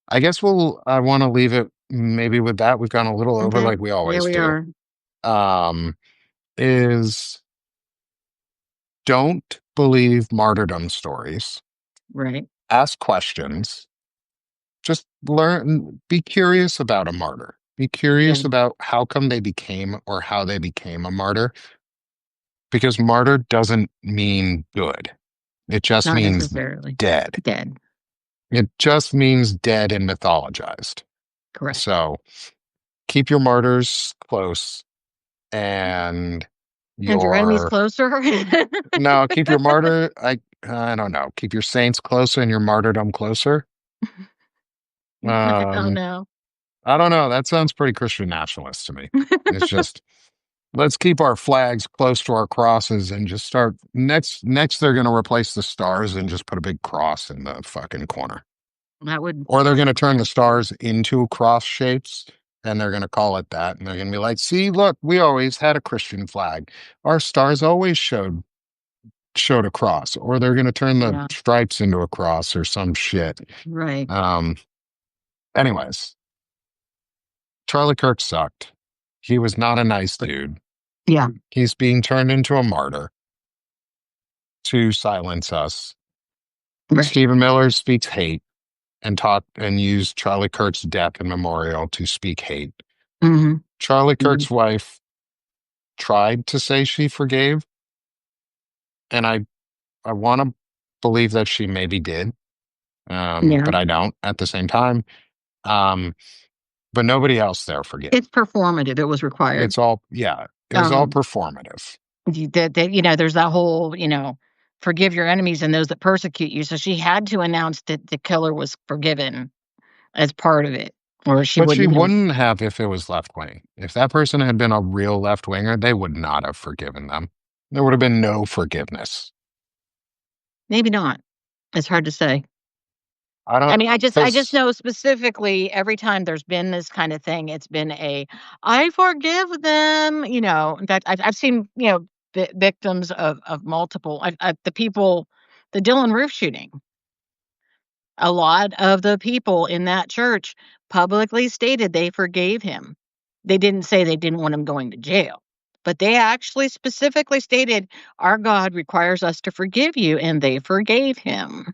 Speaker 1: I guess I want to leave it maybe with that. We've gone a little over
Speaker 2: mhm.
Speaker 1: like we
Speaker 2: Yeah,
Speaker 1: always
Speaker 2: we
Speaker 1: do.
Speaker 2: are.
Speaker 1: Um, is don't believe martyrdom stories.
Speaker 2: Right.
Speaker 1: Ask questions. Just learn, be curious about a martyr. Be
Speaker 2: Yeah,
Speaker 1: curious about how come they became or how they became a martyr, because martyr doesn't mean good. It just
Speaker 2: not
Speaker 1: means
Speaker 2: necessarily.
Speaker 1: dead.
Speaker 2: Dead.
Speaker 1: It just means dead and mythologized.
Speaker 2: Correct.
Speaker 1: So keep your martyrs close and
Speaker 2: And your enemy's
Speaker 1: your
Speaker 2: closer?
Speaker 1: no, keep your martyr. I don't know. Keep your saints closer and your martyrdom closer.
Speaker 2: I don't
Speaker 1: Um,
Speaker 2: know.
Speaker 1: I don't know. That sounds pretty Christian nationalist to me. It's just let's keep our flags close to our crosses and just start next. Next, they're going to replace the stars and just put a big cross in the fucking corner.
Speaker 2: That would
Speaker 1: Or they're going to turn the stars into cross shapes and they're going to call it that. And they're going to be like, see, look, we always had a Christian flag. Our stars always showed a cross. Or they're going to turn the
Speaker 2: yeah,
Speaker 1: stripes into a cross or some shit.
Speaker 2: right.
Speaker 1: Um, anyways, Charlie Kirk sucked. He was not a nice dude.
Speaker 2: Yeah,
Speaker 1: He's being turned into a martyr to silence us.
Speaker 2: right.
Speaker 1: Stephen Miller speaks hate and taught and used Charlie Kirk's death and memorial to speak hate.
Speaker 2: Mhm,
Speaker 1: Charlie
Speaker 2: mhm.
Speaker 1: Kirk's wife tried to say she forgave, and I want to believe that she maybe did,
Speaker 2: Yeah.
Speaker 1: but I don't at the same time. Um, but nobody else there forgave.
Speaker 2: It's performative, it was required.
Speaker 1: It's all yeah, it was all
Speaker 2: Um,
Speaker 1: performative.
Speaker 2: there's that whole, forgive your enemies and those that persecute you, so she had to announce that the killer was forgiven as part of it, or she
Speaker 1: But she
Speaker 2: wouldn't have.
Speaker 1: wouldn't have if it was left wing. If that person had been a real left winger, they would not have forgiven them. There would have been no forgiveness.
Speaker 2: Maybe not. It's hard to say.
Speaker 1: I
Speaker 2: I
Speaker 1: don't
Speaker 2: mean, I just
Speaker 1: because
Speaker 2: know specifically every time there's been this kind of thing, it's been a, "I forgive them," In fact, I've seen, victims of multiple the people the Dylan Roof shooting. A lot of the people in that church publicly stated they forgave him. They didn't say they didn't want him going to jail, but they actually specifically stated, "Our God requires us to forgive you," and they forgave him.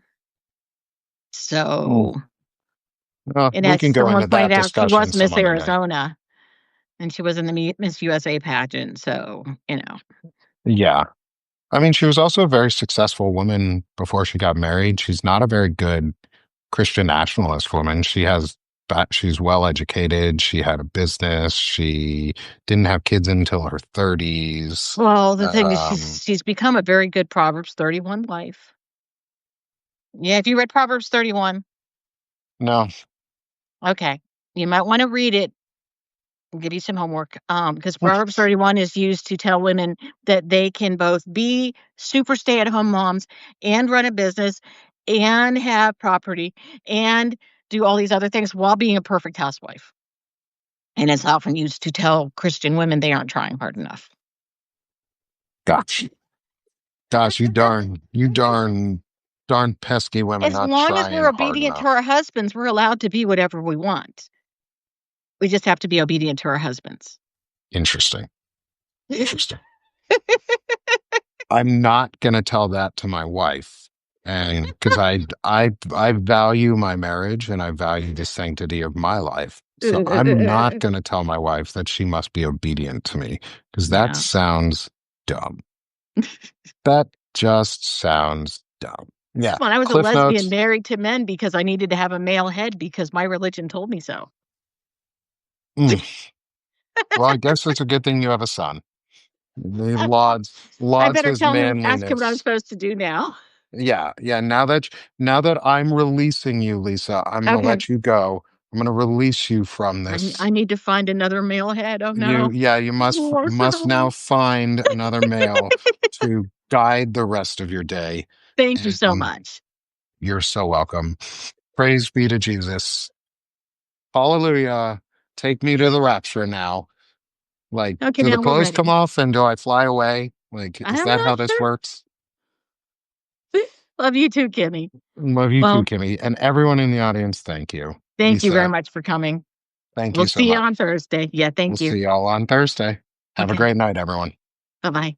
Speaker 1: mm,
Speaker 2: So,
Speaker 1: well,
Speaker 2: and
Speaker 1: we
Speaker 2: as
Speaker 1: can go
Speaker 2: someone
Speaker 1: into
Speaker 2: pointed
Speaker 1: that
Speaker 2: out, she
Speaker 1: discussion
Speaker 2: was
Speaker 1: some
Speaker 2: Miss
Speaker 1: other day.
Speaker 2: Arizona, and she was in the Miss USA pageant, so,
Speaker 1: Yeah. I mean, she was also a very successful woman before she got married. She's not a very good Christian nationalist woman. She's well educated. She had a business. She didn't have kids until her 30s.
Speaker 2: well, the thing is
Speaker 1: Um,
Speaker 2: she's become a very good Proverbs 31 wife. Yeah, if you read Proverbs 31,
Speaker 1: no,
Speaker 2: okay, you might wanna read it. I'll give you some homework, because Proverbs 31 is used to tell women that they can both be super stay-at-home moms and run a business and have property and do all these other things while being a perfect housewife, and it's often used to tell Christian women they aren't trying hard enough.
Speaker 1: gosh, gosh, darn pesky women
Speaker 2: As
Speaker 1: not
Speaker 2: long as we're
Speaker 1: trying hard
Speaker 2: obedient to
Speaker 1: enough.
Speaker 2: our husbands, we're allowed to be whatever we want. We just have to be obedient to our husbands.
Speaker 1: Interesting. Interesting. I'm not going to tell that to my wife. And because I value my marriage and I value the sanctity of my life. So I'm not going to tell my wife that she must be obedient to me because that
Speaker 2: Yeah.
Speaker 1: sounds dumb. That just sounds dumb. Yeah.
Speaker 2: Well, I was a
Speaker 1: Cliff
Speaker 2: lesbian
Speaker 1: notes.
Speaker 2: married to men because I needed to have a male head because my religion told me so.
Speaker 1: Mm, well, I guess it's a good thing you have a son. He
Speaker 2: I
Speaker 1: lauds
Speaker 2: better
Speaker 1: his
Speaker 2: tell him ask him what I'm
Speaker 1: manliness.
Speaker 2: supposed to do now.
Speaker 1: Yeah, yeah. Now that I'm releasing you, Lisa, I'm gonna
Speaker 2: Okay.
Speaker 1: let you go. I'm gonna release you from
Speaker 2: I
Speaker 1: this.
Speaker 2: need to find another male head. Oh,
Speaker 1: You,
Speaker 2: no.
Speaker 1: yeah, you
Speaker 2: Oh,
Speaker 1: must
Speaker 2: no.
Speaker 1: now find another male to guide the rest of your day.
Speaker 2: Thank you so
Speaker 1: And
Speaker 2: much.
Speaker 1: you're so welcome. Praise be to Jesus. Hallelujah. Take me to the rapture now. Like,
Speaker 2: Okay,
Speaker 1: do the
Speaker 2: now we're
Speaker 1: clothes come
Speaker 2: ready.
Speaker 1: off and do I fly away? Like, is
Speaker 2: I'm
Speaker 1: that how
Speaker 2: not
Speaker 1: this
Speaker 2: sure.
Speaker 1: works?
Speaker 2: Love you too, Kimmy.
Speaker 1: Love you too,
Speaker 2: Well,
Speaker 1: Kimmy. And everyone in the audience, thank you.
Speaker 2: thank you very
Speaker 1: Lisa,
Speaker 2: much for coming.
Speaker 1: thank
Speaker 2: We'll
Speaker 1: you so
Speaker 2: see you
Speaker 1: much.
Speaker 2: on Thursday. Yeah,
Speaker 1: We'll
Speaker 2: thank you.
Speaker 1: see y'all on Thursday. Have a
Speaker 2: Okay.
Speaker 1: great night, everyone.
Speaker 2: Bye-bye.